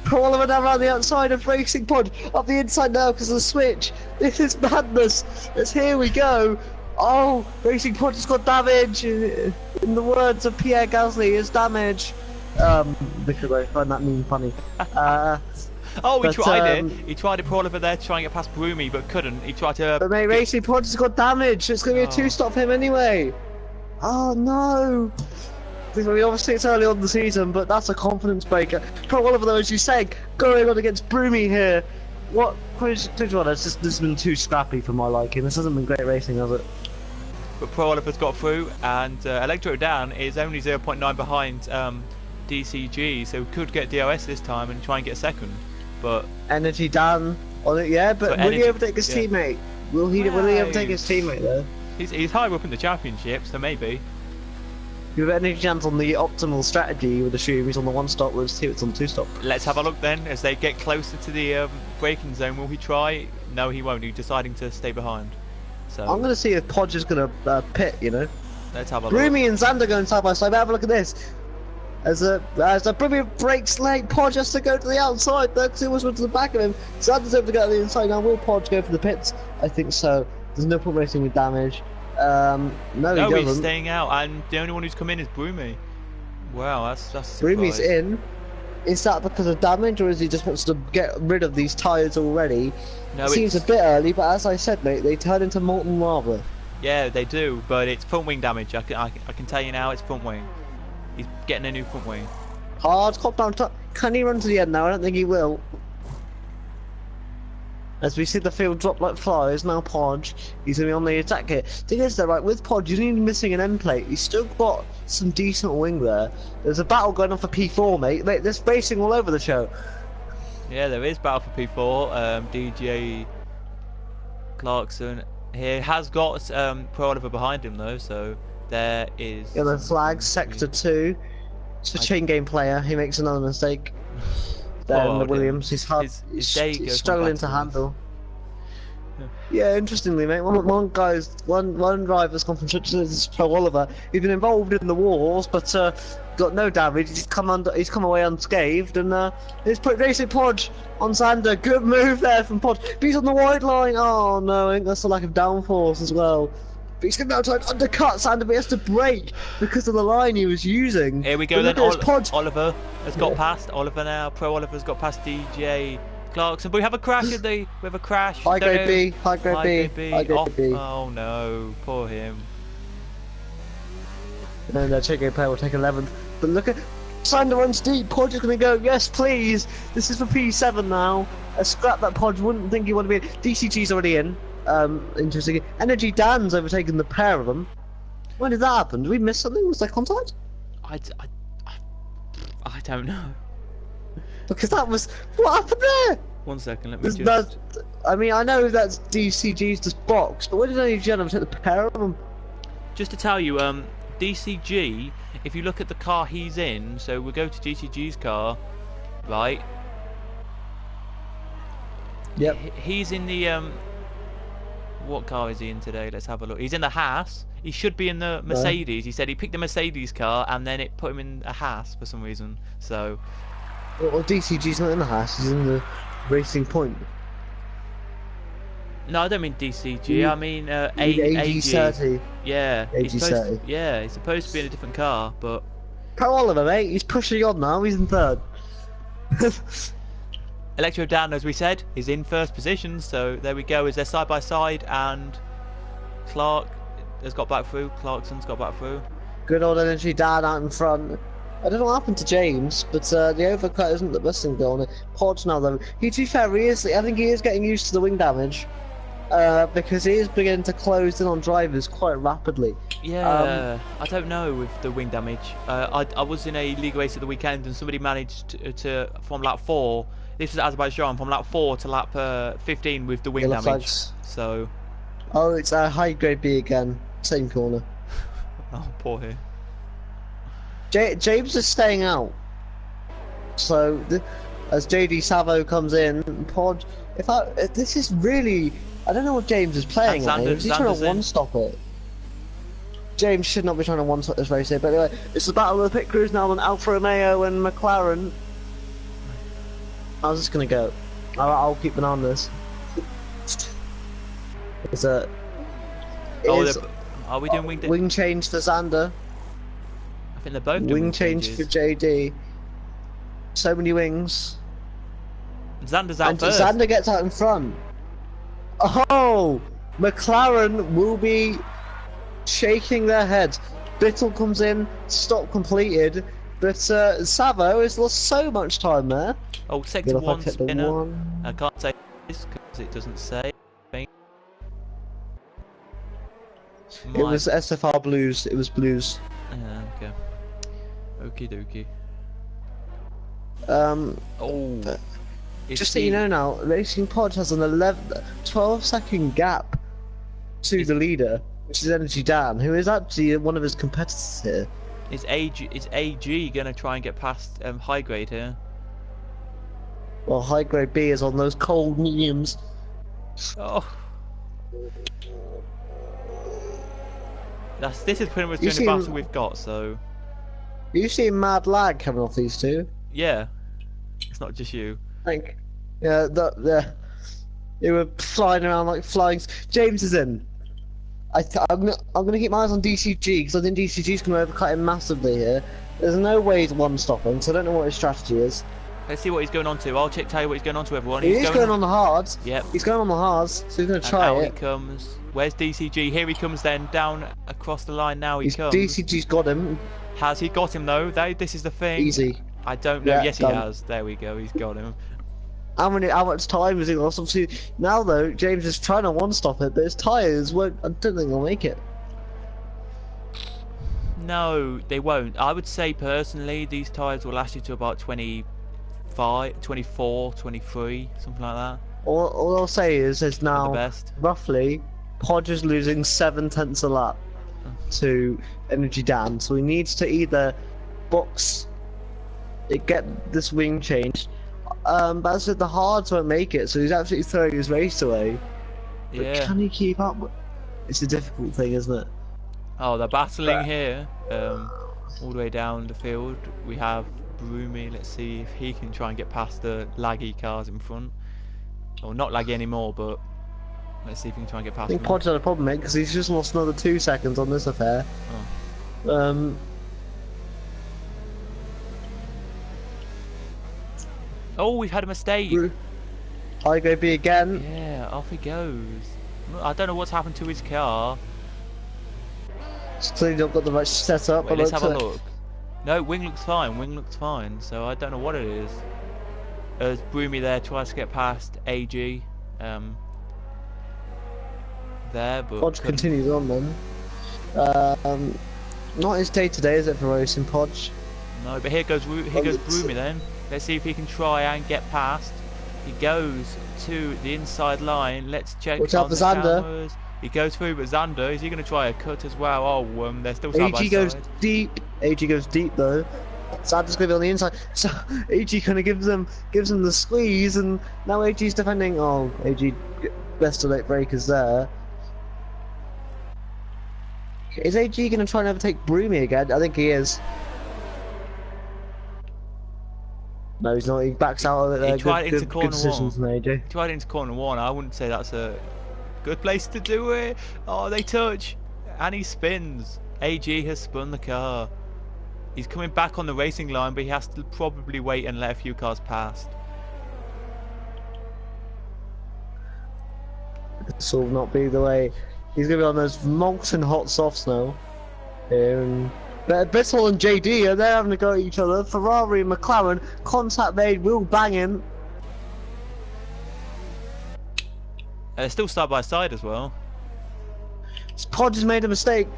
Pro Oliver now around the outside of Racing Pod. Up the inside now because of the switch. This is madness. Here we go. Oh, Racing Point has got damage. In the words of Pierre Gasly, is damage. because I find that meme funny. Oh, he But, tried it. He tried it for Oliver there, trying to get past Broomy, but couldn't. He tried to. But mate, Racing Pod has got damage. It's going to be a two-stop for him anyway. Oh no! I mean, obviously it's early on in the season, but that's a confidence breaker. Pro Oliver, though, as you say, going on against Broomy here. What? This has been too scrappy for my liking. This hasn't been great racing, has it? But Pro Oliver's got through, and Electro Dan is only 0.9 behind DCG, so could get DOS this time and try and get second. But Energy Dan on it, yeah. But will he overtake his yeah. teammate? Will he overtake his teammate though? He's higher up in the championship, so maybe. If Energy Dan's on the optimal strategy, you would assume he's on the one stop, whereas Tewitt's on the two stop. Let's have a look then as they get closer to the braking zone. Will he try? No, he won't. He's deciding to stay behind. So I'm going to see if Podge is going to pit. You know. Let's have a look. Broomy and Xander going side by side. Have a look at this. As a Broomy breaks late, Podge has to go to the outside though, because he almost went to the back of him. Xander's able to go to the inside now. Will Podge go for the pits? I think so. There's no point racing with damage. No, he doesn't. He's staying out, and the only one who's come in is Broomy. Wow, that's Broomy's in. Is that because of damage, or is he just wants to get rid of these tyres already? No, it seems a bit early, but as I said, mate, they turn into molten lava. Yeah, they do, but it's front wing damage. I can tell you now, it's front wing. He's getting a new front wing. Hard, hop down top. Can he run to the end now? I don't think he will. As we see the field drop like flies, now Podge, he's going to be on the attack here. Thing is though, right, with Podge, he's only missing an end plate. He's still got some decent wing there. There's a battle going on for P4, mate. There's racing all over the show. Yeah, there is battle for P4. DJ Clarkson here has got Pro Oliver behind him though, so there is... Yellow flag, sector 2. It's a chain game player, he makes another mistake. Then Williams, he's struggling to handle. Yeah, interestingly, mate, one driver's gone from such as Pro Oliver. He's been involved in the wars, but got no damage. He's come away unscathed, and he's put racing Podge on Xander. Good move there from Podge. But he's on the wide line. Oh no, I think that's the lack of downforce as well. But he's going to try and undercut Xander, but he has to brake because of the line he was using. Here we go then, Oliver has got past. Oliver now, Pro Oliver's got past DJ Clarkson. But we have a crash, we have a crash. High grade B, high grade B. Oh no, poor him. And Checo player will take 11th. But look at Xander runs deep. Podge is going to go, yes please. This is for P7 now. A scrap that Podge wouldn't think he would be in. DCG's already in. Interesting. Energy Dan's overtaken the pair of them. When did that happen? Did we miss something? Was there contact? I don't know. Because that was... What happened there? 1 second, let me just... I mean, I know that's DCG's just box, but when did Energy Dan overtake the pair of them? Just to tell you, DCG, if you look at the car he's in, so we'll go to DCG's car, right? Yep. He's in the... What car is he in today? Let's have a look. He's in the Haas. He should be in the Mercedes. He said he picked the Mercedes car and then it put him in a Haas for some reason. So. Well, DCG's not in the Haas. He's in the Racing Point. No, I don't mean DCG. I mean AG30. Yeah. AG30. Yeah, he's supposed to be in a different car, but. Pro Oliver, mate. He's pushing on now. He's in third. Electro Dan, as we said, is in first position, so there we go. Is they're side by side, and Clark has got back through. Clarkson's got back through. Good old Energy Dan out in front. I don't know what happened to James, but the overcut isn't the best thing going. Podge now though. To be fair, I think he is getting used to the wing damage, because he is beginning to close in on drivers quite rapidly. Yeah, I don't know with the wing damage. I was in a league race at the weekend, and somebody managed to from lap 4. This was Azerbaijan, from lap 4 to lap 15 with the wing damage. Flags. So. Oh, it's a high grade B again. Same corner. Oh, poor him. James is staying out. So, as JD Savo comes in, Podge. This is really. I don't know what James is playing at. Is he trying to one-stop it? James should not be trying to one-stop this race here. But anyway, it's the battle of the pit crews now on Alfa Romeo and McLaren. How's this gonna go? I'll keep an eye on this. Are we doing wing change for Xander? I think they're both doing wing change for JD. So many wings. Xander's out And first. Xander gets out in front. Oh! McLaren will be shaking their heads. Bittle comes in, stop completed, but Savo has lost so much time there. Oh, sector Good if I one pick the spinner. one. I can't say this because it doesn't say. It was SFR Blues. It was Blues. Okay. Okie dokie. Oh. Just so you know now, Racing Pod has an 12-second gap to the leader, which is Energy Dan, who is actually one of his competitors here. Is AG gonna try and get past high grade here? Well, high grade B is on those cold mediums. Oh. This is pretty much the only battle we've got, so... You see mad lag coming off these two? Yeah. It's not just you. Yeah, they were flying around like flying... James is in. I'm gonna keep my eyes on DCG, because I think DCG's gonna overcut him massively here. There's no way he's one-stopping, so I don't know what his strategy is. Let's see what he's going on to. I'll tell you what he's going on to, everyone. He's going on the hards. Yep. He's going on the hards, so he's gonna try out it. He comes. Where's DCG? Here he comes then, down across the line now he comes. DCG's got him. Has he got him though? This is the thing. Easy. I don't know. Yeah, yes, done. he has. There we go. He's got him. How much time has he lost? Obviously, now though, James is trying to one-stop it, but his tyres won't. I don't think they'll make it. No, they won't. I would say personally, these tyres will last you to about 25, 24, 23, something like that. All I'll say is, there's now best. roughly Podge is losing 7/10 a lap to Energy Dan, so he needs to either get this wing changed. But as I said, the hards won't make it, so he's absolutely throwing his race away. But Yeah. can he keep up? It's a difficult thing, isn't it? Oh, they're battling here. All the way down the field. We have Broomy. Let's see if he can try and get past the laggy cars in front. Or not laggy anymore, but let's see if he can try and get past I think them. Podge had a problem, mate, because he's just lost another 2 seconds on this affair. Oh. Oh, we've had a mistake. I go B again. Yeah, off he goes. I don't know what's happened to his car. It's clearly not got the right setup. Wait, let's have a look. No, wing looks fine. Wing looks fine. So I don't know what it is. As Broomy there tries to get past AG. There, but Podge continues on then. Not his day today, is it, for racing Podge? no, but here goes Broomy then. Let's see if he can try and get past. He goes to the inside line. Let's check. Watch out for Xander. Cameras. He goes through, but Xander, is he going to try a cut as well? Oh, they're still side by AG goes side. deep. AG goes deep though. Xander's going to be on the inside. So AG kind of gives them the squeeze, and now AG's defending. Oh, AG best to late breakers there. Is AG going to try and overtake Broomy again? I think he is. No, he's not. He backs out of it there. He tried into good corner decisions from AG. He tried into corner one. I wouldn't say that's a good place to do it. Oh, they touch. And he spins. AG has spun the car. He's coming back on the racing line, but he has to probably wait and let a few cars past. This will not be the way. He's going to be on those molten hot softs now. Bittle and JD are there having a go at each other. Ferrari and McLaren, contact made, wheel banging. They're still side by side as well. Podge has made a mistake.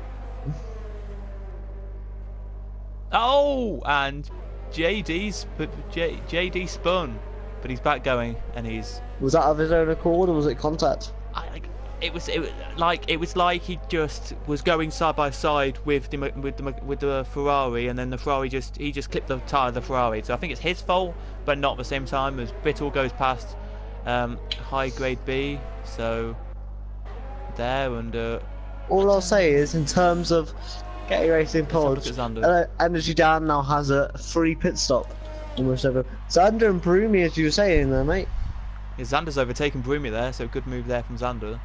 Oh, and JD spun, but he's back going, and he's. Was that of his own accord or was it contact? It was like he just was going side by side with the Ferrari, and then the Ferrari he just clipped the tyre of the Ferrari. So I think it's his fault, but not at the same time as Bittle goes past high grade B. So there, and all I'll say is, in terms of getting racing Podge, Energy Dan now has a free pit stop almost over. Xander and Broomy, as you were saying there, mate. Yeah, Xander's overtaken Broomy there, so good move there from Xander.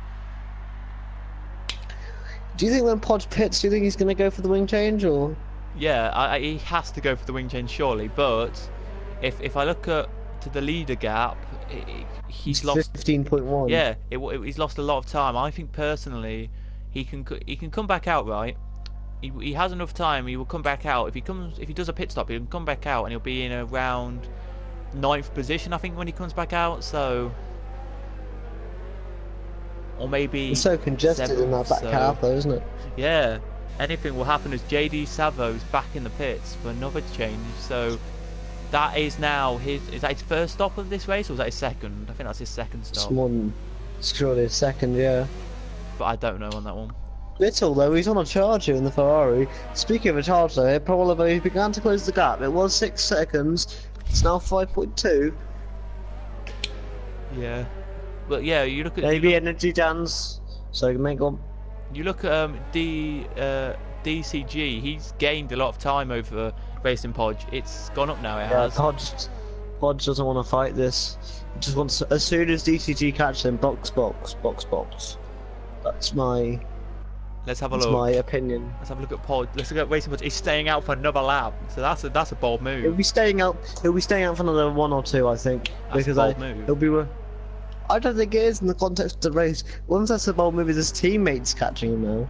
Do you think when Podge pits, do you think he's going to go for the wing change, or? Yeah, he has to go for the wing change surely, but if I look at to the leader gap, he's lost 15.1. Yeah, he's lost a lot of time. I think personally, he can come back out, right? He has enough time. He will come back out if he does a pit stop. He can come back out and he'll be in around 9th position, I think, when he comes back out. So, or maybe It's so congested 7th, in that back half, though, isn't it? Yeah, anything will happen as JD Savo's back in the pits for another change. So that is now is that his first stop of this race, or was that his second? I think that's his second stop. It's surely a second, yeah. But I don't know on that one. Little though, he's on a charge here in the Ferrari. Speaking of a charge though, probably he began to close the gap. It was 6 seconds. It's now 5.2. Yeah, but yeah, you look at Maybe energy Dan's. So make on. You look at DCG. He's gained a lot of time over racing Podge. It's gone up now. It has. Podge doesn't want to fight this. He just wants as soon as DCG catches him, box. That's my. Let's have a look. That's my opinion. Let's have a look at Podge. Let's look at racing Podge. He's staying out for another lap. So that's a bold move. He'll be staying out. He'll be staying out for another 1 or 2, I think. That's a bold move. He'll be. I don't think it is in the context of the race. Once that's a bold move, is his teammates catching him now.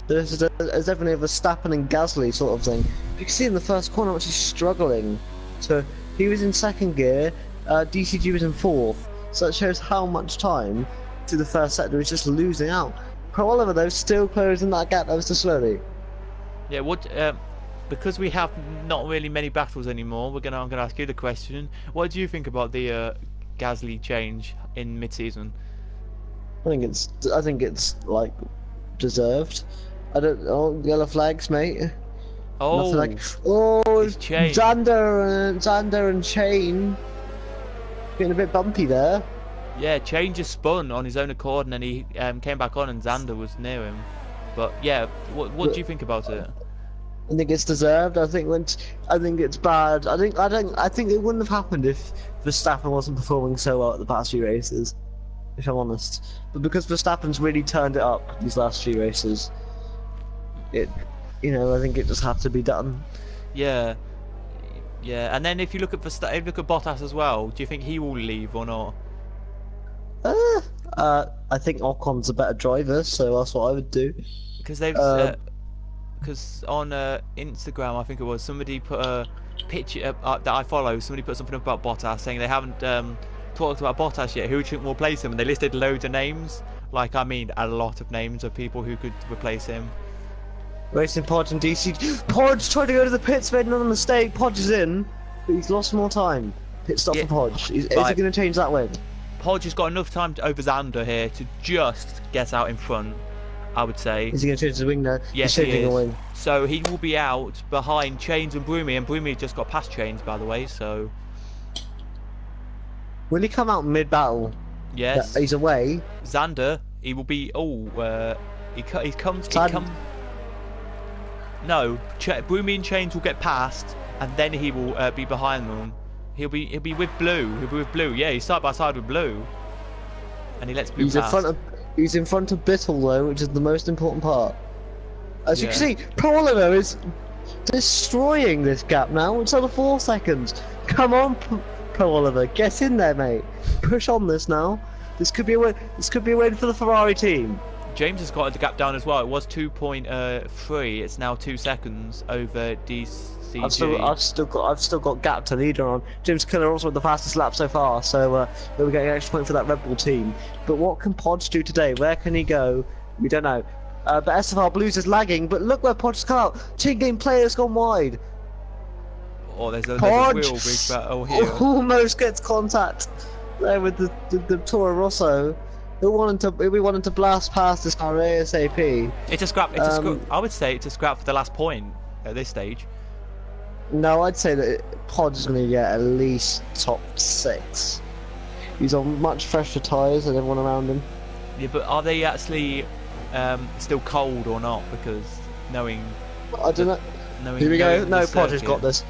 There's definitely a Verstappen and Gasly sort of thing. You can see in the first corner, which he's struggling. So he was in 2nd gear. DCG was in 4th. So that shows how much time to the first sector he's just losing out. Pro Oliver though still closing that gap ever so slowly. Yeah, because we have not really many battles anymore. I'm gonna ask you the question. What do you think about the Gasly change in mid-season? I think it's like deserved. I don't. Oh, yellow flags, mate. Oh, like, Xander and Shane getting a bit bumpy there. Yeah, Shane just spun on his own accord, and then he came back on, and Xander was near him. But yeah, what do you think about it? I think it's deserved. I think it's bad. I think it wouldn't have happened if Verstappen wasn't performing so well at the past few races, if I'm honest. But because Verstappen's really turned it up these last few races, I think it just had to be done. Yeah. And then if you look at Bottas as well, do you think he will leave or not? I think Ocon's a better driver, so that's what I would do. Because because on Instagram, I think it was, somebody put a picture that I follow. Somebody put something about Bottas, saying they haven't talked about Bottas yet. Who do you think will replace him? And they listed loads of names. Like, I mean, a lot of names of people who could replace him. Racing Podge and DC. Podge tried to go to the pits, made another mistake. Podge is in, but he's lost more time. Pit stop for Podge. Is he going to change that win? Podge has got enough time over Xander here to just get out in front, I would say. Is he going to change the wing now? Yes, he is. So he will be out behind Chains and Brumi just got past Chains, by the way, so... Will he come out mid-battle? Yes. He's away. Xander, he will be... No, Brumi and Chains will get past, and then he will be behind them. He'll be with Blue. Yeah, he's side by side with Blue, and he lets Blue pass. He's in front of Bittle though, which is the most important part. As you can see, Pro Oliver is destroying this gap now. It's under 4 seconds. Come on, Pro Oliver, get in there, mate. Push on this now. This could be a win. This could be a win for the Ferrari team. James has got the gap down as well. It was 2.3. It's now 2 seconds over DCG. I've still got gap to leader on. James Killer also with the fastest lap so far, so we're getting an extra point for that Red Bull team. But what can Podge do today? Where can he go? We don't know. But SFR Blues is lagging. But look where Podge has come out. Team game player's gone wide. Oh, there's a real big battle here. Almost gets contact there with the Toro Rosso. We wanted to blast past this car ASAP. It's a scrap. I would say it's a scrap for the last point at this stage. No, I'd say that Podge is going to get at least top 6. He's on much fresher tyres than everyone around him. Yeah, but are they actually still cold or not? Because knowing... I don't know. Here we go. No, Podge has got this.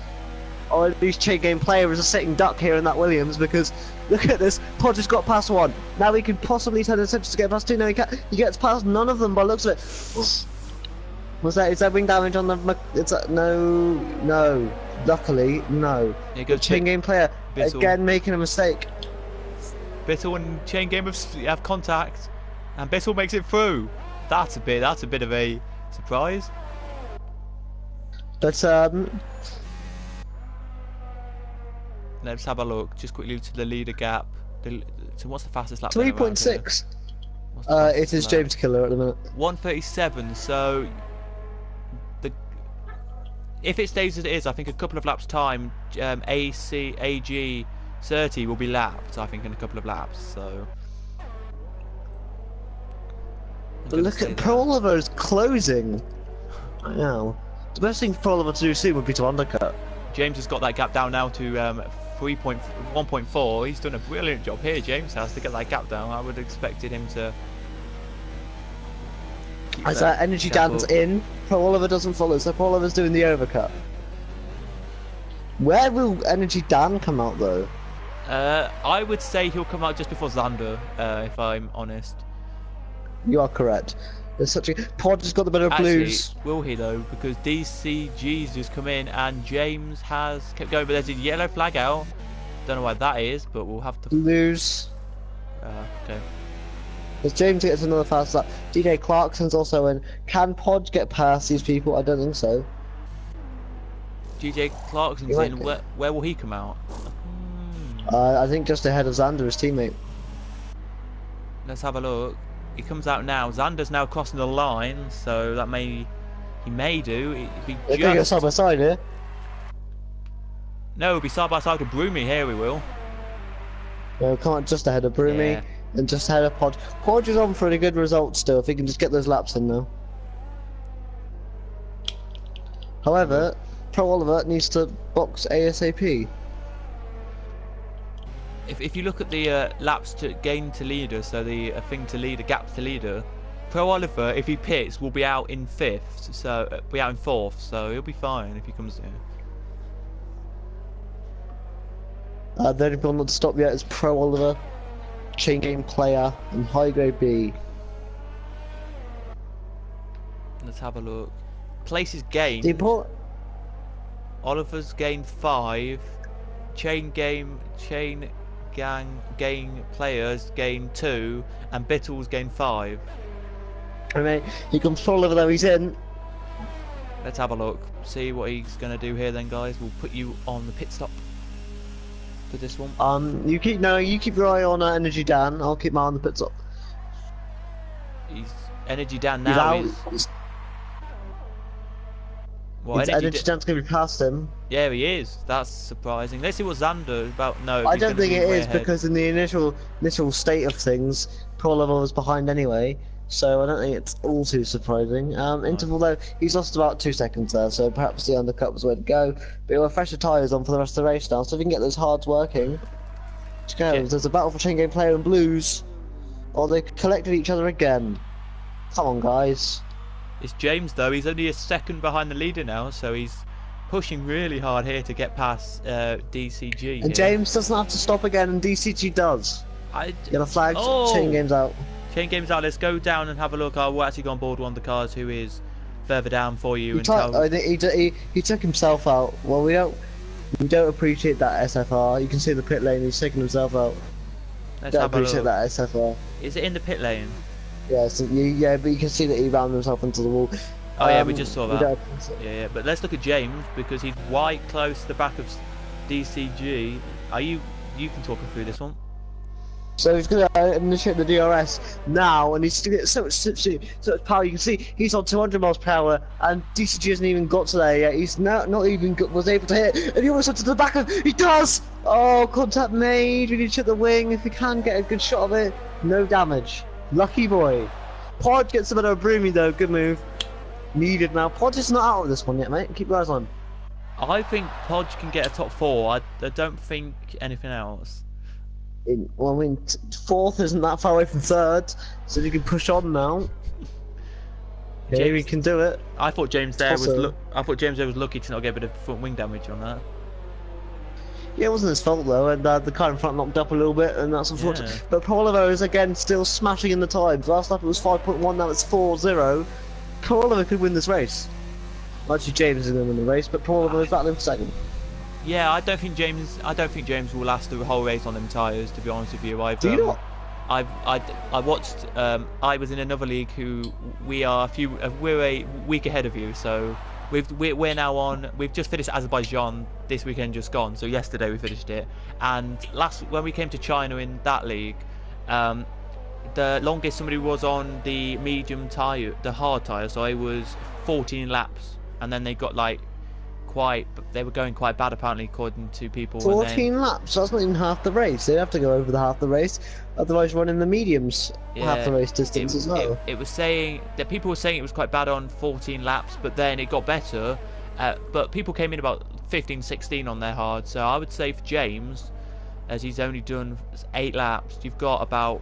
Or at least chain game player is a sitting duck here in that Williams, because look at this. Podge has got past 1. Now he can possibly turn his attention to get past 2. No, he can't. He gets past none of them by the looks of it. Is that wing damage on the... no. Luckily, no. Here The goes chain game player Bittle. again making a mistake. Bittle and Chain Game have contact, and Bittle makes it through. That's a bit of a surprise. But Let's have a look just quickly to the leader gap. So what's the fastest lap? 3.6. It is James Killer at the minute. 1:37. So if it stays as it is, I think a couple of laps time, AG 30 will be lapped. I think in a couple of laps. So. But look at Pro Oliver's closing. I know. The best thing for Pro Oliver to do soon would be to undercut. James has got that gap down now to 1.4. He's done a brilliant job here. James has to get that gap down. I would have expected him to. As that energy dance in, Pro Oliver doesn't follow, so Pro Oliver's doing the overcut. Where will Energy Dan come out though? I would say he'll come out just before Xander, if I'm honest. You are correct. There's such a Pod has got the better blues. Will he though? Because DCG's just come in and James has kept going, but there's a yellow flag out. Don't know why that is, but we'll have to Blues. Okay. As James gets another fast lap, DJ Clarkson's also in. Can Pod get past these people? I don't think so. DJ Clarkson's in. Where will he come out? I think just ahead of Xander, his teammate. Let's have a look. He comes out now. Xander's now crossing the line, so that he may do. It'd be They're going to go side by side here. No, it'll be side by side with Broomy here. We will. No, can't just ahead of Broomy. Yeah. And just ahead of Pod. Pod is on for a good result still, if he can just get those laps in now. However, Pro Oliver needs to box ASAP. If you look at the laps to gain to leader, so the thing to leader, gap to leader, Pro Oliver, if he pits, will be out in 5th, so be out in 4th, so he'll be fine if he comes in. The only one not to stop yet is Pro Oliver, Chain Game Player, and High Grade B. Let's have a look. Places gained. Oliver's gained 5. Chain Gang players gained 2, and Bittles gained 5. I mean, he comes Pro Oliver though, he's in. Let's have a look. See what he's gonna do here then, guys. We'll put you on the pit stop for this one. You keep your eye on Energy Dan. I'll keep my eye on the pit stop. He's Energy Dan now. Energy Dan's gonna be past him. Yeah, he is. That's surprising. Let's see what Xander about. No, I don't think it is because in the initial state of things, Pro Oliver was behind anyway. So I don't think it's all too surprising. Interval though, he's lost about 2 seconds there, so perhaps the undercut was the way to go. But he'll have fresher tyres on for the rest of the race now, so if he can get those hards working. Let's go. Yeah. There's a battle for Chain Game Player and Blues. Or they collected each other again. Come on, guys. It's James though. He's only a second behind the leader now, so he's pushing really hard here to get past DCG. And James doesn't have to stop again, and DCG does. Yellow flags. Chain Game's out. Chain Game's out. Let's go down and have a look. We'll actually go on board one of the cars who is further down for you. He took himself out. Well, we don't appreciate that SFR. You can see the pit lane. He's taking himself out. Let's don't appreciate that SFR. Is it in the pit lane? Yeah, so but you can see that he rammed himself into the wall. Oh yeah, we just saw that. Yeah, but let's look at James because he's right close to the back of DCG. You can talk him through this one. So he's going to initiate the DRS now, and he's to get so much power. You can see he's on 200 miles per hour, and DCG hasn't even got to there yet. He's not even was able to hit, and he almost went to the back of. He does. Oh, contact made. We need to hit the wing. If we can get a good shot of it, no damage. Lucky boy. Pod gets a bit of a Broomy though. Good move. Needed now. Pod is not out of this one yet, mate. Keep your eyes on him. I think Podge can get a top 4. I don't think anything else. Well, I mean, 4th isn't that far away from 3rd, so you can push on now. Okay, we can do it. I thought James there was lucky to not get a bit of front wing damage on that. Yeah, it wasn't his fault though, and the car in front knocked up a little bit, and that's unfortunate. Yeah. But Pro Oliver is again still smashing in the times. Last lap it was 5.1, now it's 4.0. Pro Oliver could win this race. Actually, James is going to win the race, but Pro Oliver is battling for second. Yeah, I don't think James will last the whole race on them tyres. To be honest with you, Do you not? I watched. I was in another league who we're a week ahead of you. So we're now on. We've just finished Azerbaijan this weekend, just gone. So yesterday we finished it. And when we came to China in that league, the longest somebody was on the medium tyre, the hard tyre. So it was 14 laps, and then they got they were going quite bad apparently according to people. 14 laps, that's not even half the race. They'd have to go over the half the race, otherwise running the mediums half the race distance as well. It was saying that people were saying it was quite bad on 14 laps, but then it got better. But people came in about 15, 16 on their hard. So I would say for James, as he's only done 8 laps, you've got about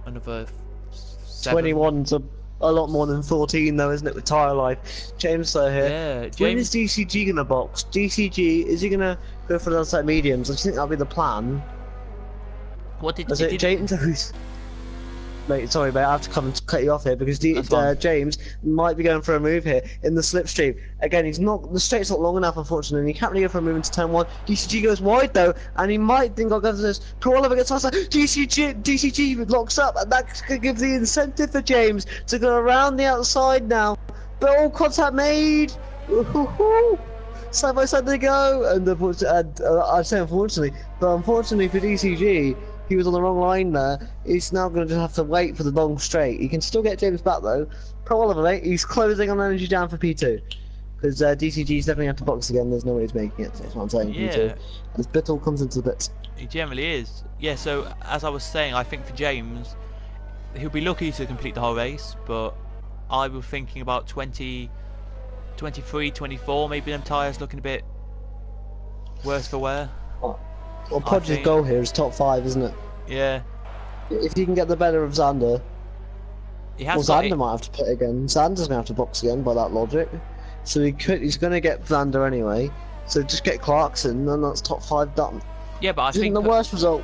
another 7. 21's a lot more than 14 though, isn't it, with tyre life? James here. Yeah, When James. is DCG gonna box? DCG, is he gonna go for the outside mediums? I think that'll be the plan. What did James? Mate, sorry mate, I have to come and cut you off here because James might be going for a move here in the slipstream. Again, the straight's not long enough unfortunately, and he can't really go for a move into turn 1. DCG goes wide though, and he might think I'll go for this. Pro Oliver gets outside, DCG locks up, and that could give the incentive for James to go around the outside now. But all contact made! Side by side they go, and I say unfortunately, but unfortunately for DCG, he was on the wrong line there. He's now going to just have to wait for the long straight. He can still get James back though. Pro Oliver, mate, he's closing on energy down for P2. Because DCG's definitely have to box again. There's no way he's making it. That's what I'm saying. Yeah. P2. As Bittle comes into the bits. He generally is. Yeah, so as I was saying, I think for James, he'll be lucky to complete the whole race, but I was thinking about 20, 23, 24, maybe them tyres looking a bit worse for wear. Well, Podge's goal here is top 5, isn't it? Yeah. If you can get the better of Xander. Xander might have to pit again. Xander's going to have to box again by that logic. So he's going to get Xander anyway. So just get Clarkson, and that's top 5 done. Yeah, but I think the worst result.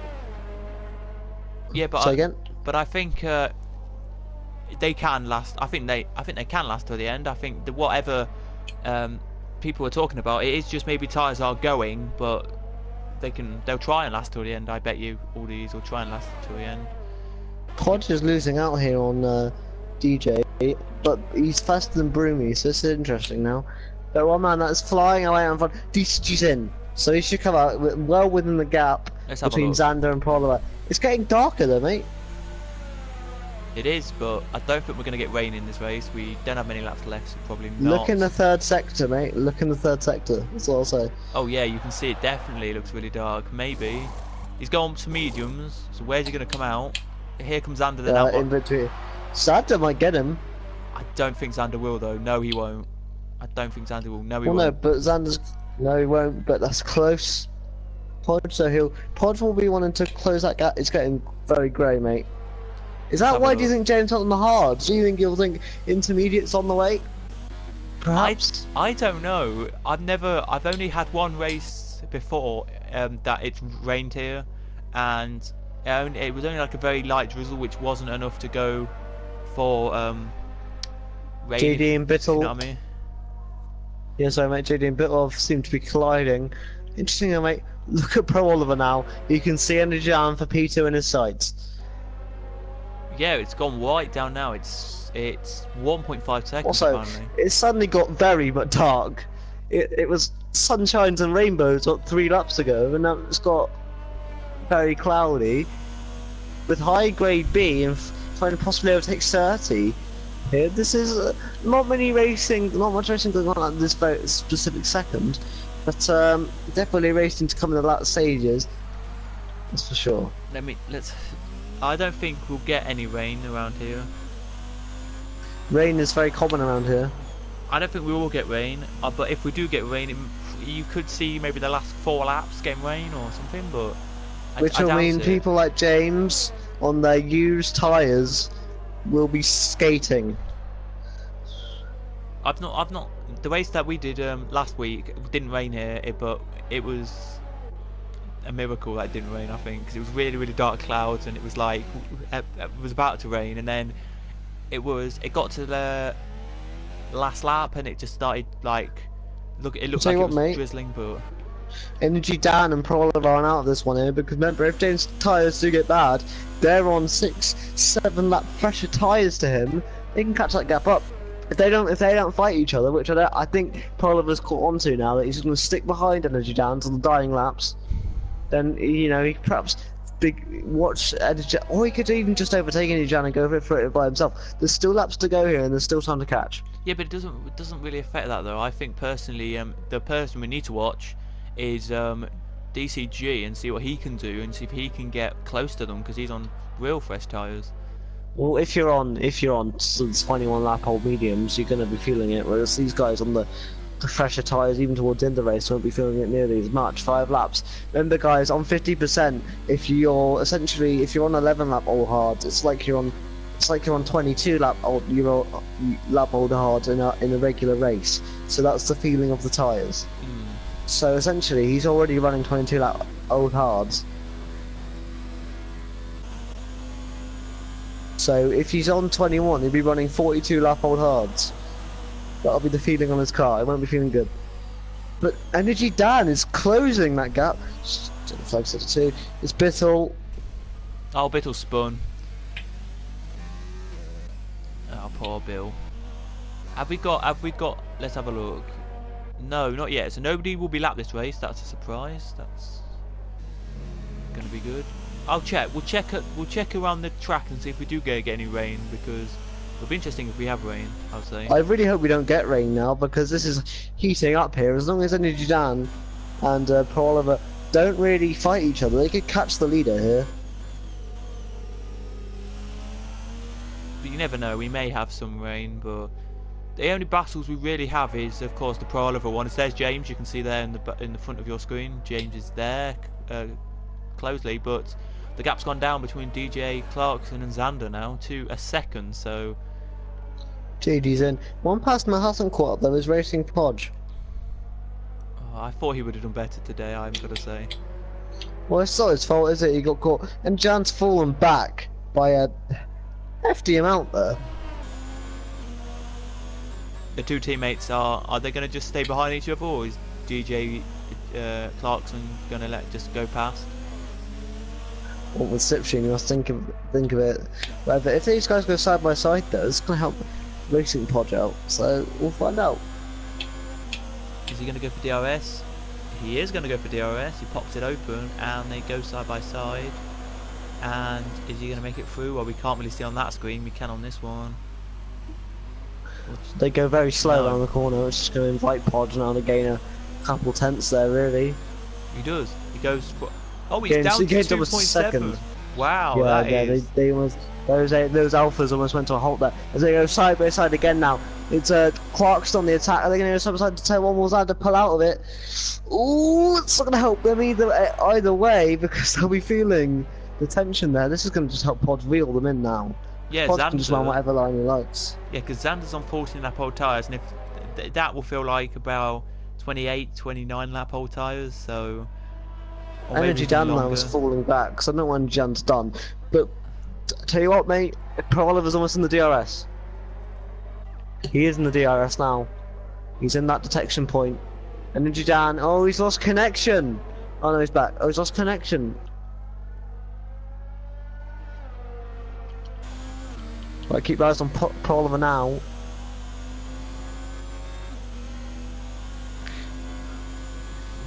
Yeah, but again. But I think they can last. I think they can last till the end. I think that whatever people are talking about, it is just maybe tyres are going, but they'll try and last till the end. I bet you all these will try and last till the end. Podge is losing out here on DJ, but he's faster than Broomy, so this is interesting now. But one man that's flying away in front, DCG's in, so he should come out well within the gap between Xander and Prolover. It's getting darker though, mate. It is, but I don't think we're going to get rain in this race. We don't have many laps left, so probably not. Look in the third sector, mate. Look in the third sector. That's all I'll say. Oh yeah, you can see it definitely looks really dark. Maybe. He's going to mediums, so where's he going to come out? Here comes Xander then out. In between. Xander might get him. I don't think Xander will though. No, he won't. I don't think Xander will. No, he won't. No, but Xander's... No, he won't, but that's close. Podge will be wanting to close that gap. It's getting very grey, mate. Is that why do you think James on the hards? Do you think you'll think intermediates on the way? Perhaps. I don't know. I've only had one race before that it's rained here, and it was only like a very light drizzle, which wasn't enough to go for rain. JD and Bittle. You know what I mean? Yeah, sorry mate, JD and Bittle seem to be colliding. Interesting though, mate. Look at Pro Oliver now. You can see energy down for P2 in his sights. Yeah, it's gone right down now. It's 1.5 seconds. Also, apparently. It suddenly got very but dark. It was sunshines and rainbows 3 laps ago, and now it's got very cloudy with high grade B and trying to possibly overtake 30. Here, this is not much racing going on at this very specific second, but definitely racing to come in the latter stages. That's for sure. I don't think we'll get any rain around here. Rain is very common around here. I don't think we will get rain, but if we do get rain, you could see maybe the last 4 laps getting rain or something. But which will mean people like James on their used tyres will be skating. I've not. The race that we did last week, it didn't rain here, but it was a miracle that it didn't rain, I think, because it was really, really dark clouds, and it was like it was about to rain, and then it got to the last lap, and it just started like it looked like it was drizzling. But Energy Dan and Pro Oliver are out of this one here, because remember, if James' tyres do get bad, they're on 6-7 lap fresher tyres to him. They can catch that gap up. If they don't fight each other, which I think Pro Oliver's caught onto now, that he's going to stick behind Energy Dan's on the dying laps, then he perhaps watch Energy, or he could even just overtake Energy Dan and go for it by himself. There's still laps to go here, and there's still time to catch. Yeah, but it doesn't really affect that though. I think personally, the person we need to watch is DCG and see what he can do and see if he can get close to them because he's on real fresh tyres. Well, if you're on 21 lap old mediums, you're going to be feeling it. Whereas these guys on the fresher tyres, even towards the end of the race, won't be feeling it nearly as much. 5 laps. Remember, guys, on 50%, if you're on 11 lap old hard, it's like you're on 22 lap old hard in a regular race. So that's the feeling of the tyres. So essentially, he's already running 22 lap old hards. So if he's on 21, he'll be running 42 lap old hards. That'll be the feeling on his car. It won't be feeling good. But Energy Dan is closing that gap. Flags at 2. It's Bittle. Oh, Bittle spun. Oh, poor Bill. Have we got? Let's have a look. No, not yet. So nobody will be lapped this race. That's a surprise. That's gonna be good. I'll check. We'll check around the track and see if we do get any rain, because it'll be interesting if we have rain. I'll say. I really hope we don't get rain now, because this is heating up here. As long as Energy Dan and Pro Oliver don't really fight each other, they could catch the leader here. But you never know. We may have some rain, but the only battles we really have is, of course, the Pro Oliver one. If there's James, you can see there in the front of your screen. James is there closely, but the gap's gone down between DJ Clarkson and Xander now to a second. So JD's in. One person hasn't caught up though is Racing Podge. Oh, I thought he would have done better today, I'm gonna say. Well, it's not his fault, is it? He got caught, and Jan's fallen back by a hefty amount there. The two teammates are they going to just stay behind each other, or is DJ Clarkson going to just go past? What with Sipshin, you must think of it. But if these guys go side by side though, it's going to help Racing Podge out, so we'll find out. Is he going to go for DRS? He is going to go for DRS. He pops it open and they go side by side. And is he going to make it through? Well, we can't really see on that screen, we can on this one. They go very slow around the corner, it's just going to invite Podge now to gain a couple tenths there, really. He does. He goes for... Oh, he's down to 2.7. Wow, they almost... Those alphas almost went to a halt there. As they go side by side again now. It's Clarkson on the attack. Are they going to go side by side to tell one more side to pull out of it? Ooh, it's not going to help them either way, because they'll be feeling the tension there. This is going to just help Podge reel them in now. Yeah, Podge can just run whatever line he likes. Yeah, because Xander's on 14 lap old tyres, and if that will feel like about 28, 29 lap old tyres, so... Energy Dan now is falling back, because I don't know when Jan's done. But, tell you what, mate, Pro Oliver's almost in the DRS. He is in the DRS now. He's in that detection point. Energy Dan, oh, he's lost connection! Oh no, he's back. Oh, he's lost connection. Right, keep eyes on Pro Oliver now.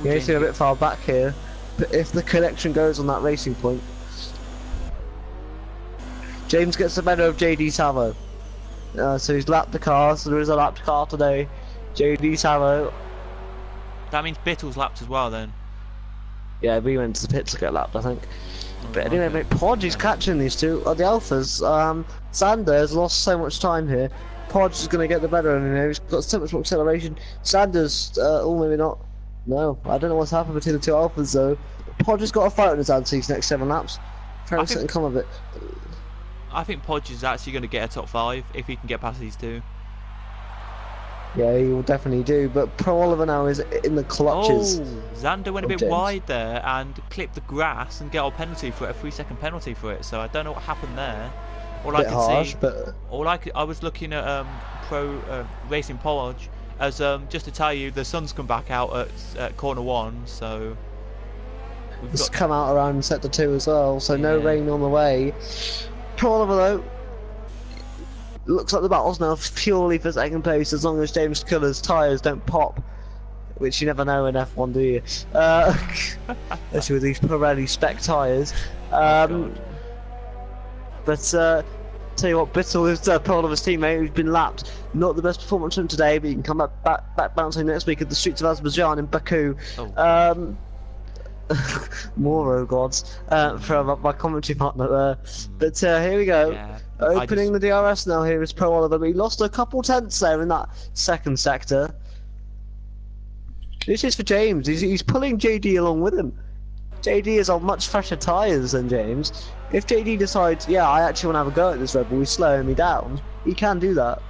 Yeah, he's a bit far back here. But if the connection goes on that racing point, James gets the better of JD Savo. So he's lapped the car, so there is a lapped car today. JD Savo. That means Bittle's lapped as well then. Yeah, we went to the pit to get lapped, I think. But anyway, mate, Podge is catching these two. The Alphas. Xander has lost so much time here. Podge is going to get the better of him here. He's got so much more acceleration. Xander's, maybe not. No, I don't know what's happened between the two Alphas though. Podge has got a fight on his hands these next 7 laps. Trying to come of it. I think Podge is actually going to get a top 5 if he can get past these two. Yeah, he will definitely do. But Pro Oliver now is in the clutches. Oh, Xander went a bit wide there and clipped the grass and got a penalty for it, a 3-second penalty for it. So I don't know what happened there. All I could see, but I was looking at Racing Podge. As just to tell you, the sun's come back out at corner 1, so we've It's got come out around sector 2 as well, so no Yeah. rain on the way. Pro Oliver though, looks like the battle's now purely for second place as long as James Culler's tyres don't pop. Which you never know in F1, do you? Especially with these Pirelli spec tyres. God. But tell you what, Bittle is Pro Oliver's teammate who's been lapped. Not the best performance from today, but he can come back bouncing next week at the streets of Azerbaijan in Baku. Oh. More oh gods from my commentary partner there. But here we go. Yeah, Opening the DRS now. Here is Pro Oliver. But he lost a couple tenths there in that second sector. This is for James. He's pulling JD along with him. JD is on much fresher tyres than James. If JD decides, yeah, I actually want to have a go at this Red Bull, he's slowing me down, he can do that.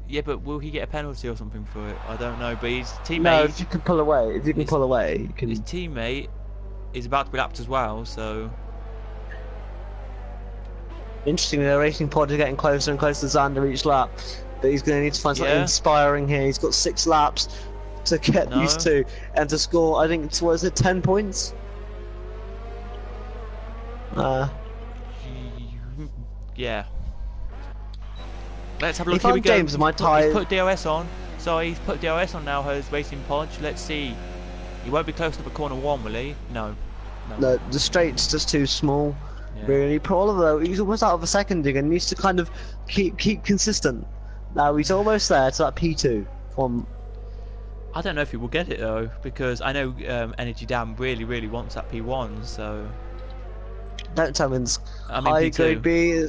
Yeah, but will he get a penalty or something for it? I don't know. But his teammate. No, if you can pull away, you can. His teammate is about to be lapped as well, so. Interestingly, the racing pod is getting closer and closer to Xander each lap. But he's going to need to find something inspiring here. He's got 6 laps to get used to and to score. I think it's, what is it, 10 points? Yeah. Let's have a look. If Here I'm we go. James, my tyre. He's put DRS on. So he's put DRS on now. His racing pod. Let's see. He won't be close to the corner 1, will he? No. No, the straight's just too small. Yeah. Really, Pro Oliver though, he's almost out of a seconding and needs to kind of keep consistent. Now he's almost there to that P2 from. I don't know if he will get it though, because I know Energy Dam really wants that P1. So. Don't tell me. I'm in High P2. grade B.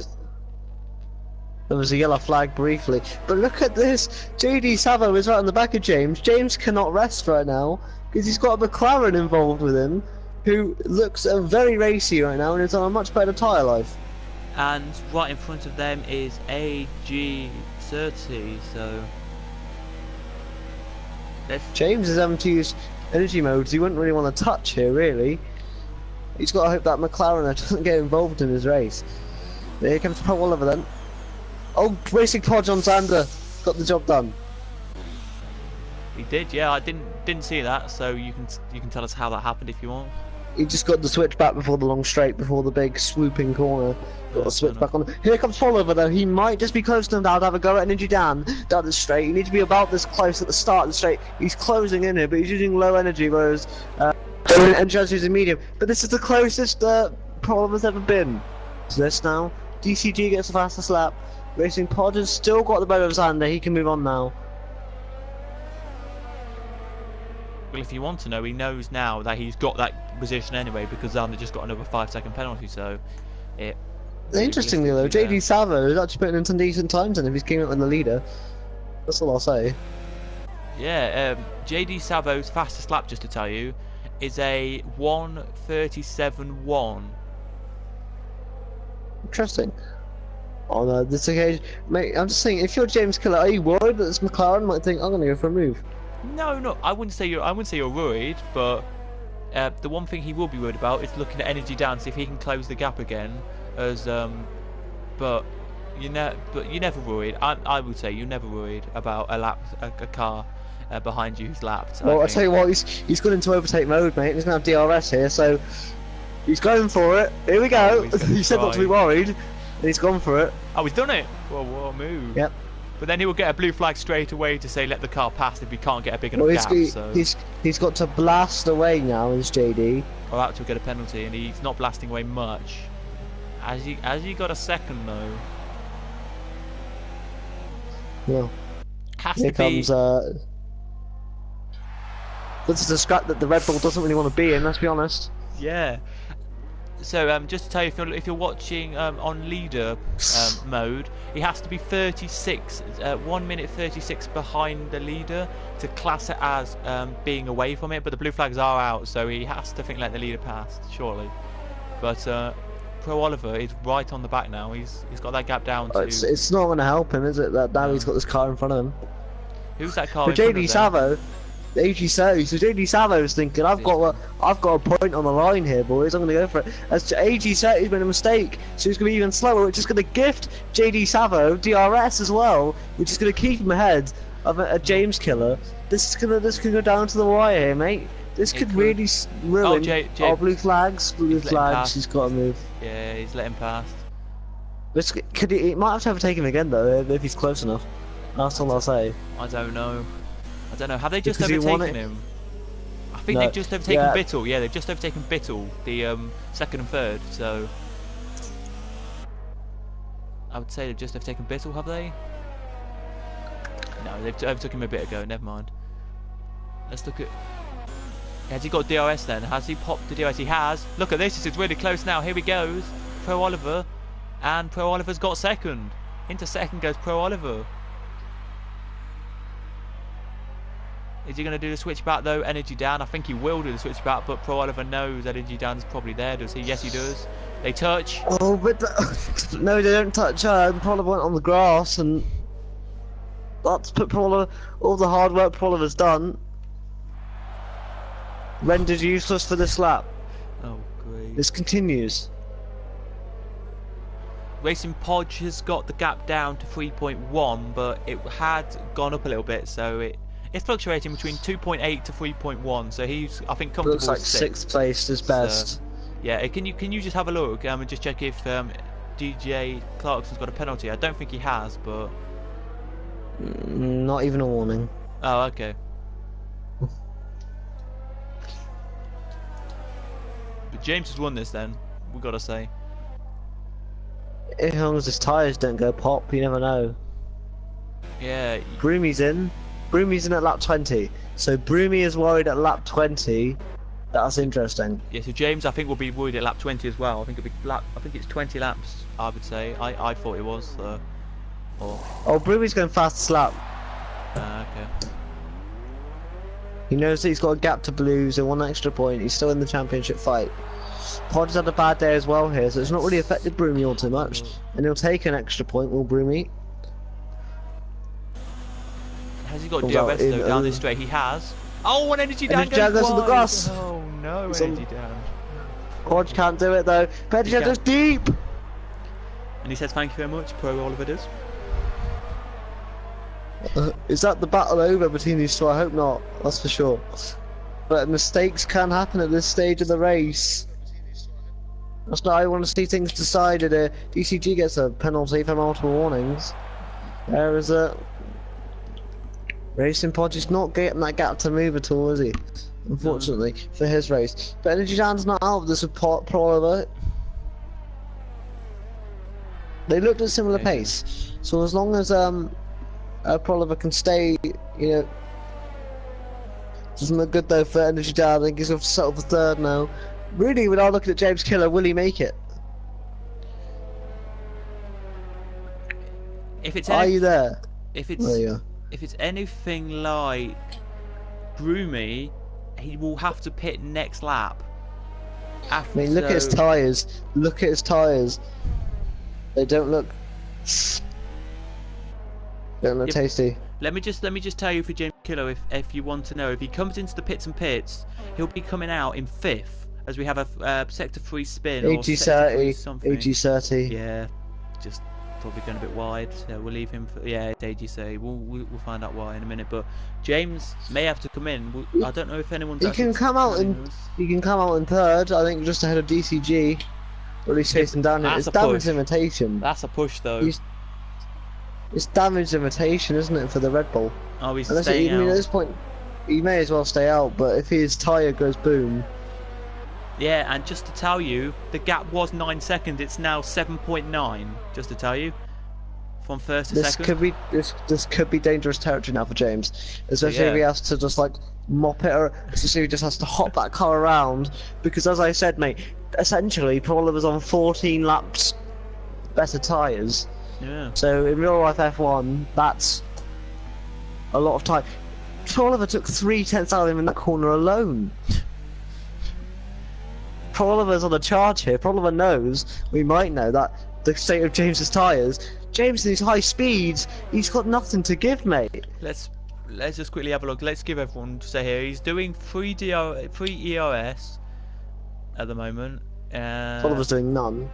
There was a yellow flag briefly, but look at this. JD Savo is right on the back of James. James cannot rest right now because he's got a McLaren involved with him, who looks very racy right now and is on a much better tyre life. And right in front of them is AG30. So. James is having to use energy modes he wouldn't really want to touch here, really. He's got to hope that McLaren doesn't get involved in his race. Here comes Pro Oliver then. Oh, racing podge on Xander. Got the job done. He did, yeah. I didn't see that, so you can tell us how that happened if you want. He just got the switch back before the long straight, before the big swooping corner. Got the switch back on. Here comes Pro Oliver though. He might just be close to him now to have a go at Energy Dan down the straight. He needs to be about this close at the start of the straight. He's closing in here, but he's using low energy, whereas Energi's using medium. But this is the closest Pro Oliver's ever been to this now. DCG gets the fastest lap. Racing Pod has still got the better of Xander. He can move on now. Well, if you want to know, he knows now that he's got that position anyway because Xander just got another 5-second penalty. So, interestingly though, JD Savo is actually putting in some decent times, and if he's keeping up with the leader, that's all I'll say. Yeah, JD Savo's fastest lap, just to tell you, is a 1:37.1. Interesting. On this occasion, mate, I'm just saying, if you're James Killer, are you worried that this McLaren might think I'm going to go for a move? No, I wouldn't say you're worried, but the one thing he will be worried about is looking at Energy Dan, see if he can close the gap again. But you're never worried. I would say you're never worried about a car behind you who's lapped. Well, I tell you what, he's gone into overtake mode, mate. He's going to have DRS here, so he's going for it. Here we go. He said not to be worried, and he's gone for it. Oh, he's done it. Well, what a move. Yep. But then he will get a blue flag straight away to say let the car pass if he can't get a big enough gap. So. He's got to blast away now as JD. Or out to get a penalty, and he's not blasting away much. Has he got a second though? No. Has Here to be. comes. This is a scrap that the Red Bull doesn't really want to be in. Let's be honest. Yeah. So just to tell you, if you're watching on leader mode, he has to be 36, 1 minute 36 behind the leader to class it as being away from it. But the blue flags are out, so he has to let the leader pass, surely. But Pro Oliver is right on the back now. He's got that gap down to. It's not going to help him, is it? That now he's got this car in front of him. Who's that car? But JD Savo. AG30, so JD Savo's thinking, I've got a point on the line here, boys. I'm going to go for it. As AG30's made a mistake, so he's going to be even slower, which is going to gift JD Savo DRS as well, which is going to keep him ahead. of a James killer, this could go down to the wire here, mate. This could really ruin our blue flags. Blue flags. He's got to move. Yeah, he's letting past. This he might have to overtake him again though if he's close enough. That's all I'll say. I don't know. Have they just overtaken him? I think they've just overtaken Bittle. Yeah, they've just overtaken Bittle, the second and third. So I would say they've just overtaken Bittle, have they? No, they've overtook him a bit ago. Never mind. Let's look at. Has he got DRS then? Has he popped the DRS? He has. Look at this. It's really close now. Here he goes. Pro Oliver. And Pro Oliver's got second. Into second goes Pro Oliver. Is he going to do the switch back though? Energy down. I think he will do the switch back, but Pro Oliver knows energy down is probably there, does he? Yes, he does. They touch. Oh, but no, they don't touch. Pro Oliver went on the grass, and that's put Pro Oliver. All the hard work Pro Oliver's done rendered useless for this lap. Oh, great. This continues. Racing Podge has got the gap down to 3.1, but it had gone up a little bit, so it's fluctuating between 2.8 to 3.1. So he's, I think, comfortable. Looks like sixth place is best. So, yeah, can you just have a look and just check if DJ Clarkson's got a penalty? I don't think he has, but not even a warning. Oh, okay. But James has won this then, we gotta say. As long as his tyres don't go pop, you never know. Yeah. Broomy's in. Broomy's in at lap 20. So Broomy is worried at lap 20. That's interesting. Yeah, so James I think will be worried at lap 20 as well. I think it's 20 laps, I would say. I thought it was. Oh, Broomy's going fastest lap. Okay. He knows that he's got a gap to blue, so 1 extra point. He's still in the championship fight. Podge had a bad day as well here, so it's not really affected Broomy all too much. And he'll take an extra point, will Broomy? Has he got DRS though down this straight? He has. Oh, one energy down goes on the grass. Oh no, energy down. Podge can't do it though. Pedge goes deep. And he says thank you very much, Pro Oliver does. Is that the battle over between these two? I hope not, that's for sure. But mistakes can happen at this stage of the race. That's not how I want to see things decided. DCG gets a penalty for multiple warnings. There is a... Racing Podge is not getting that gap to move at all, is he? Unfortunately, for his race. But Energy Dan's not out of this with Pro Oliver. They looked at a similar pace. So as long as Pro Oliver can stay, you know... Doesn't look good though for Energy Dan. I think he's going to settle for third now. Really, without looking at James Killer, will he make it? Are you there? If it's anything like Broomy, he will have to pit next lap. I mean, look at his tyres. Look at his tyres. They don't look tasty. Let me just tell you for James Killer, if you want to know, if he comes into the pits, he'll be coming out in 5th, as we have a sector 3 spin. AG30. AG30. Yeah, just probably going a bit wide. So we'll leave him for, yeah, it's AG30. We'll find out why in a minute. But James may have to come in. I don't know if anyone's. He can come out in 3rd. I think just ahead of DCG. Or at least chasing down him. It's damage limitation. That's a push though. It's damage limitation, isn't it, for the Red Bull? Oh, he's staying out. I mean, at this point, he may as well stay out. But if his tyre goes boom. Yeah, and just to tell you, the gap was 9 seconds. It's now 7.9. Just to tell you, from first to second. This could be dangerous territory now for James, especially if he has to just like mop it, or especially if he just has to hop that car around. Because as I said, mate, essentially, Pro Oliver's on 14 laps better tyres. Yeah. So in real life F1, that's a lot of time. Pro Oliver took 3/10 out of him in that corner alone. Pro Oliver's on the charge here. Pro Oliver knows, we might know, that the state of James's tyres. James in his high speeds, he's got nothing to give, mate. Let's just quickly have a look. Let's give everyone to say here. He's doing 3 ERS at the moment. Pro Oliver's doing none.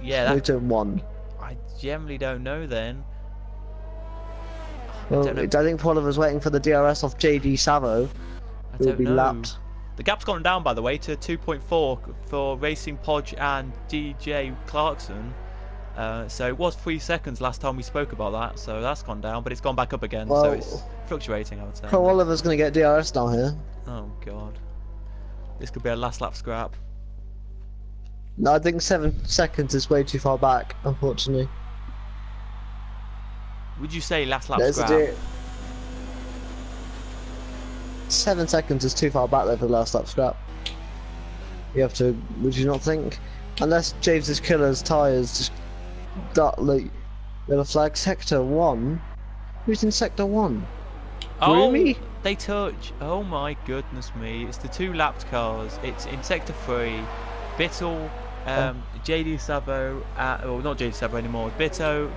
Yeah, he's doing 1. I generally don't know then. Well, don't know. I think Paul was waiting for the DRS off JD Savo, I who will don't be know. lapped. The gap's gone down, by the way, to 2.4 for Racing Podge and DJ Clarkson. So it was 3 seconds last time we spoke about that, so that's gone down, but it's gone back up again, so Well, it's fluctuating, I would say. Pro Oliver's going to get DRS now here. Oh god. This could be a last lap scrap. No, I think 7 seconds is way too far back, unfortunately. Would you say last lap There's scrap? 7 seconds is too far back there for the last lap scrap. You have to, would you not think? Unless James's killer's tyres just got like yellow flag sector 1. Who's in sector 1? Oh, Broomy? they touch. Oh my goodness me. It's the 2 lapped cars. It's in sector 3. Bittle, JD Savo, well not JD Savo anymore, Bitto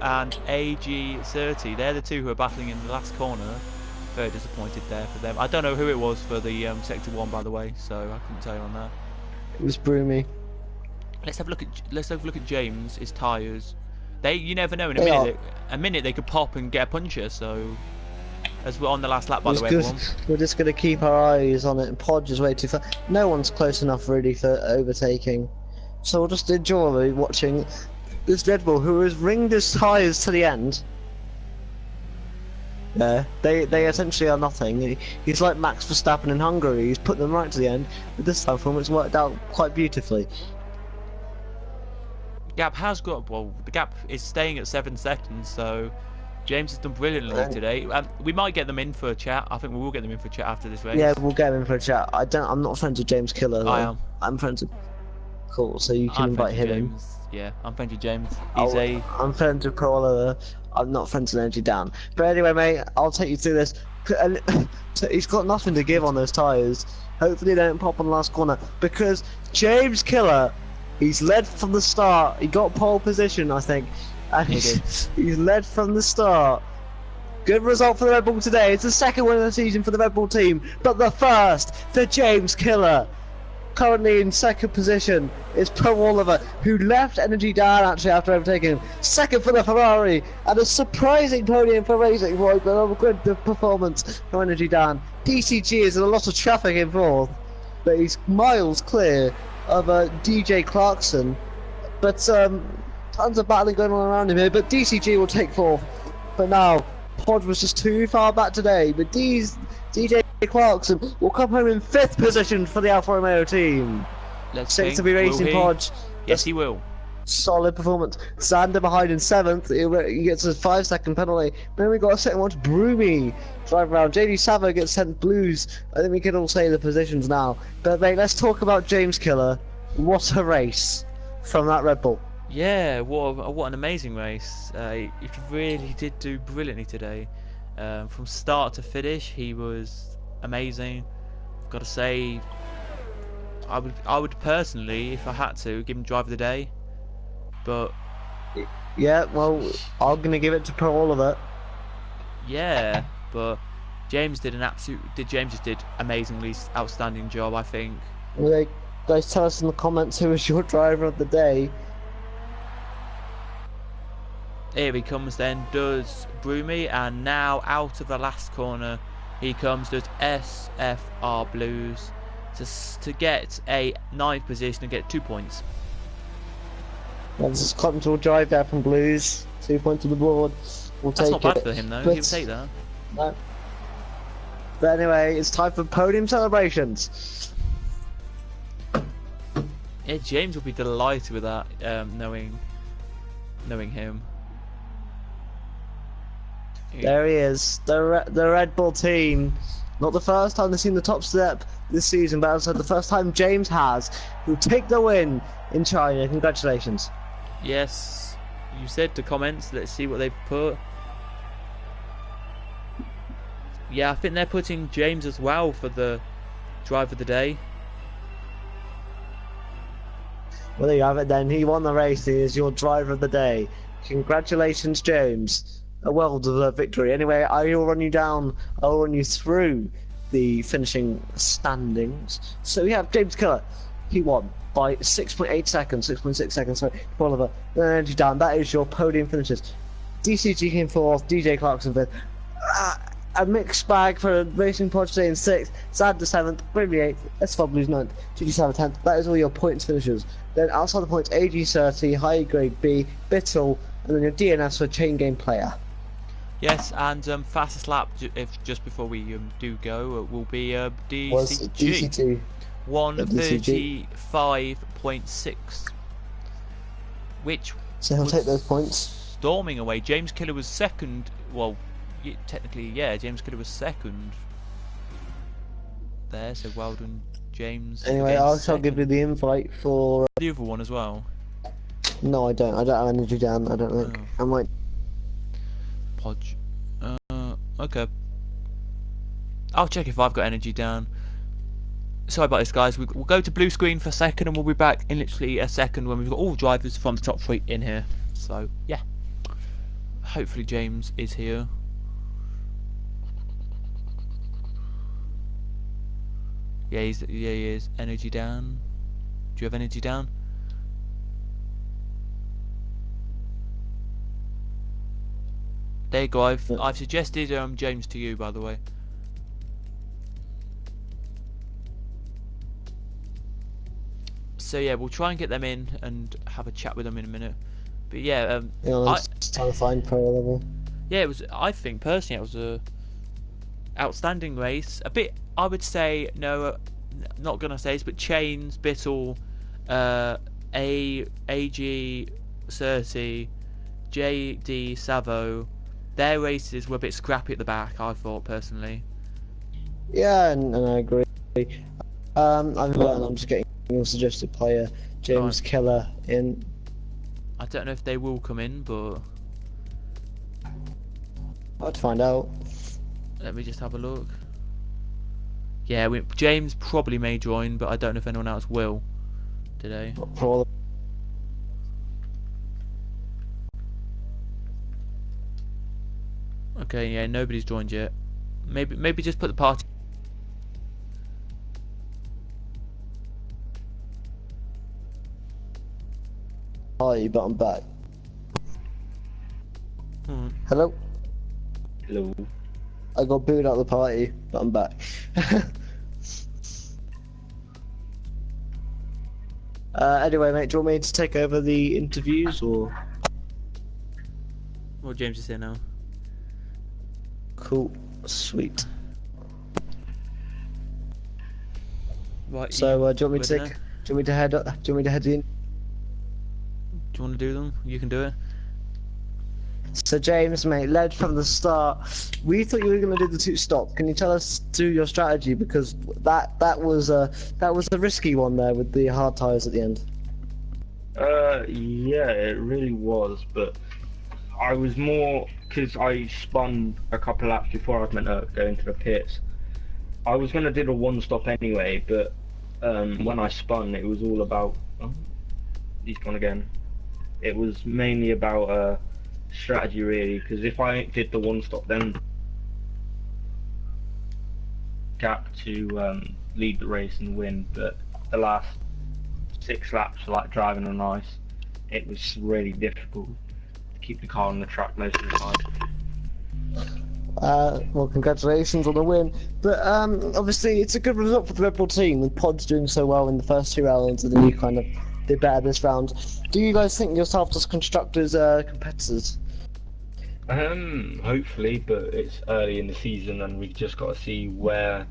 and AG30. They're the 2 who are battling in the last corner. Very disappointed there for them. I don't know who it was for the sector 1, by the way, so I couldn't tell you on that. It was Broomy. Let's have a look at James. His tyres. You never know. In a minute they could pop and get a puncture. So as we're on the last lap, by the way, everyone. We're just going to keep our eyes on it. Podge is way too far. No one's close enough really for overtaking. So we'll just enjoy watching this Red Bull, who has ringed his tyres to the end. Yeah, they essentially are nothing. He's like Max Verstappen in Hungary. He's put them right to the end. But this time for him, it's worked out quite beautifully. Gap has got, well, the gap is staying at 7 seconds, so James has done brilliantly today. We might get them in for a chat. I think we will get them in for a chat after this race. Yeah, we'll get him in for a chat. I'm not friends with James Killer though. I am. I'm friends with... Cool, so you can invite him in. Yeah, I'm friends with James. I'm friends with Pro Oliver. I'm not friends with Energy Dan. But anyway, mate, I'll take you through this. He's got nothing to give on those tyres. Hopefully they don't pop on the last corner. Because James Killer, he's led from the start. He got pole position, I think. And he's led from the start. Good result for the Red Bull today. It's the second win of the season for the Red Bull team. But the first for James Killer. Currently in second position is Pro Oliver, who left Energy Dan actually after overtaking him. Second for the Ferrari, and a surprising podium for Racing Point, but a good performance from Energy Dan. DCG is in a lot of traffic in fourth, but he's miles clear of DJ Clarkson. But tons of battling going on around him here, but DCG will take fourth. But now, Podge was just too far back today, but DJ Clarkson will come home in 5th position for the Alfa Romeo team. Let's Six see. to be Racing Podge. Yes, he will. Solid performance. Sander behind in 7th. He gets a 5-second penalty. Then we got a second one to Broomy drive around. JD Savo gets sent blues. I think we can all say the positions now. But mate, let's talk about James Killer. What a race from that Red Bull. Yeah, what an amazing race. He really did do brilliantly today. From start to finish, he was amazing. Got to say, I would personally, if I had to, give him driver of the day. But yeah, well, I'm gonna give it to Pro Oliver. Yeah, but James did just did amazingly outstanding job, I think. Well, guys, tell us in the comments who was your driver of the day. Here he comes then, does Broomy, and now out of the last corner he comes, does SFR Blues to get a 9th position and get 2 points. Well, this is control drive there from Blues. 2 points on the board. We'll That's take not bad it. for him though, But, he'll take that. No. But anyway, it's time for podium celebrations. Yeah, James will be delighted with that, knowing him. There he is, the Red Bull team. Not the first time they've seen the top step this season, but also the first time James has, who'll take the win in China. Congratulations. Yes, you said the comments, let's see what they've put. Yeah, I think they're putting James as well for the drive of the day. Well, there you have it then. He won the race. He is your driver of the day. Congratulations, James. A well-deserved victory. Anyway, I will run you down. I'll run you through the finishing standings. So we have James Killer. He won by 6.8 seconds, 6.6 seconds. Sorry, Oliver. Energy down. That is your podium finishes. DCG came fourth, DJ Clarkson fifth. A mixed bag for Racing Pod staying sixth, Sad the seventh, Grimmy eighth, S4 Blues ninth, GT7 10th. That is all your points finishers. Then outside the points, AG30, High Grade B, Bittle, and then your DNS for Chain Game Player. Yes, and fastest lap, if just before we do go, will be DCG. Was DCG 1:35.6, which so he'll take those points. Storming away. James Killer was second. Well, technically, yeah, James Killer was second there. So well done, James. Anyway, I'll give you the invite for the other one as well. No, I don't. I don't have energy down. I don't think. I might. Podge. Okay. I'll check if I've got energy down. Sorry about this, guys. We'll go to blue screen for a second, and we'll be back in literally a second when we've got all drivers from the top three in here. So yeah, hopefully James is here. Yeah, he is. Energy down. Do you have energy down? There you go. I've suggested James to you, by the way. So yeah, we'll try and get them in and have a chat with them in a minute. But yeah, it's trying to find pro level. Yeah, it was. I think personally, it was a outstanding race. A bit, I would say, no, not gonna say this, but Chains, Bittle, AG 30, JD Savo, their races were a bit scrappy at the back. I thought personally. Yeah, and I agree. I'm just getting your suggested player, James Keller, in. I don't know if they will come in, but I'll have to find out. Let me just have a look. Yeah, James probably may join, but I don't know if anyone else will today. Okay, yeah, nobody's joined yet. Maybe just put the party. Hi, but I'm back. Hello? Hello. I got booed out of the party, but I'm back. Anyway, mate, do you want me to take over the interviews, or? Well, James is here now. Cool. Sweet. Right. So, do you want me to take? Do you want me to head up? Do you want me to head in? Do you want to do them? You can do it. So James, mate, led from the start. We thought you were going to do the two-stop. Can you tell us your strategy, because that was a risky one there with the hard tyres at the end. Yeah, it really was, but I was more because I spun a couple laps before I was meant to go into the pits. I was going to do the one-stop anyway, but when I spun, it was all about. Oh, he's gone again. It was mainly about strategy, really, because if I did the one stop, then gap to lead the race and win. But the last 6 laps were like driving on ice. It was really difficult to keep the car on the track most of the time. Well, congratulations on the win. But obviously, it's a good result for the Red Bull team, with Pod's doing so well in the first 2 rounds, and then you kind of did better this round. Do you guys think yourself as constructors competitors? Hopefully, but it's early in the season and we've just got to see where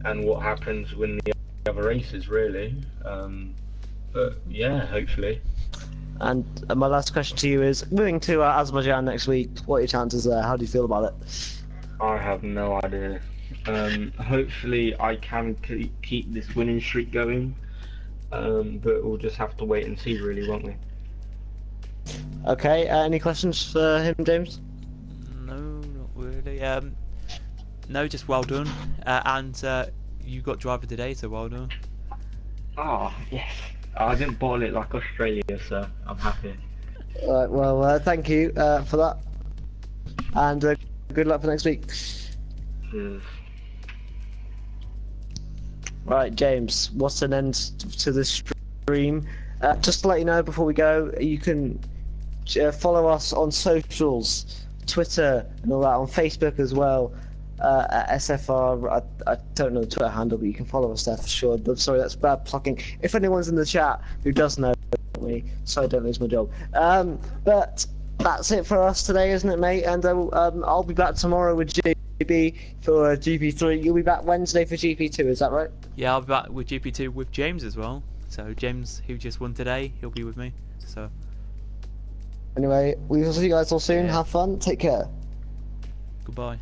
and what happens when the other races, really. But yeah, hopefully. And my last question to you is, moving to Azerbaijan next week, what are your chances there? How do you feel about it? I have no idea. Hopefully I can keep this winning streak going, but we'll just have to wait and see, really, won't we? Okay, any questions for him, James? No, not really. No, just well done. And you got driver today, so well done. Oh, yes. I didn't bottle it like Australia, so I'm happy. Alright, well, thank you for that. And good luck for next week. Cheers. Right, James, what's an end to this stream? Just to let you know before we go, you can follow us on socials, Twitter and all that, on Facebook as well. At SFR, I don't know the Twitter handle, but you can follow us there for sure. But sorry, that's bad plugging. If anyone's in the chat who does know me, so I don't lose my job. But that's it for us today, isn't it, mate? And I'll be back tomorrow with GB for GP3. You'll be back Wednesday for GP2, is that right? Yeah, I'll be back with GP2 with James as well. So James, who just won today, he'll be with me. So anyway, we will see you guys all soon. Yeah. Have fun. Take care. Goodbye.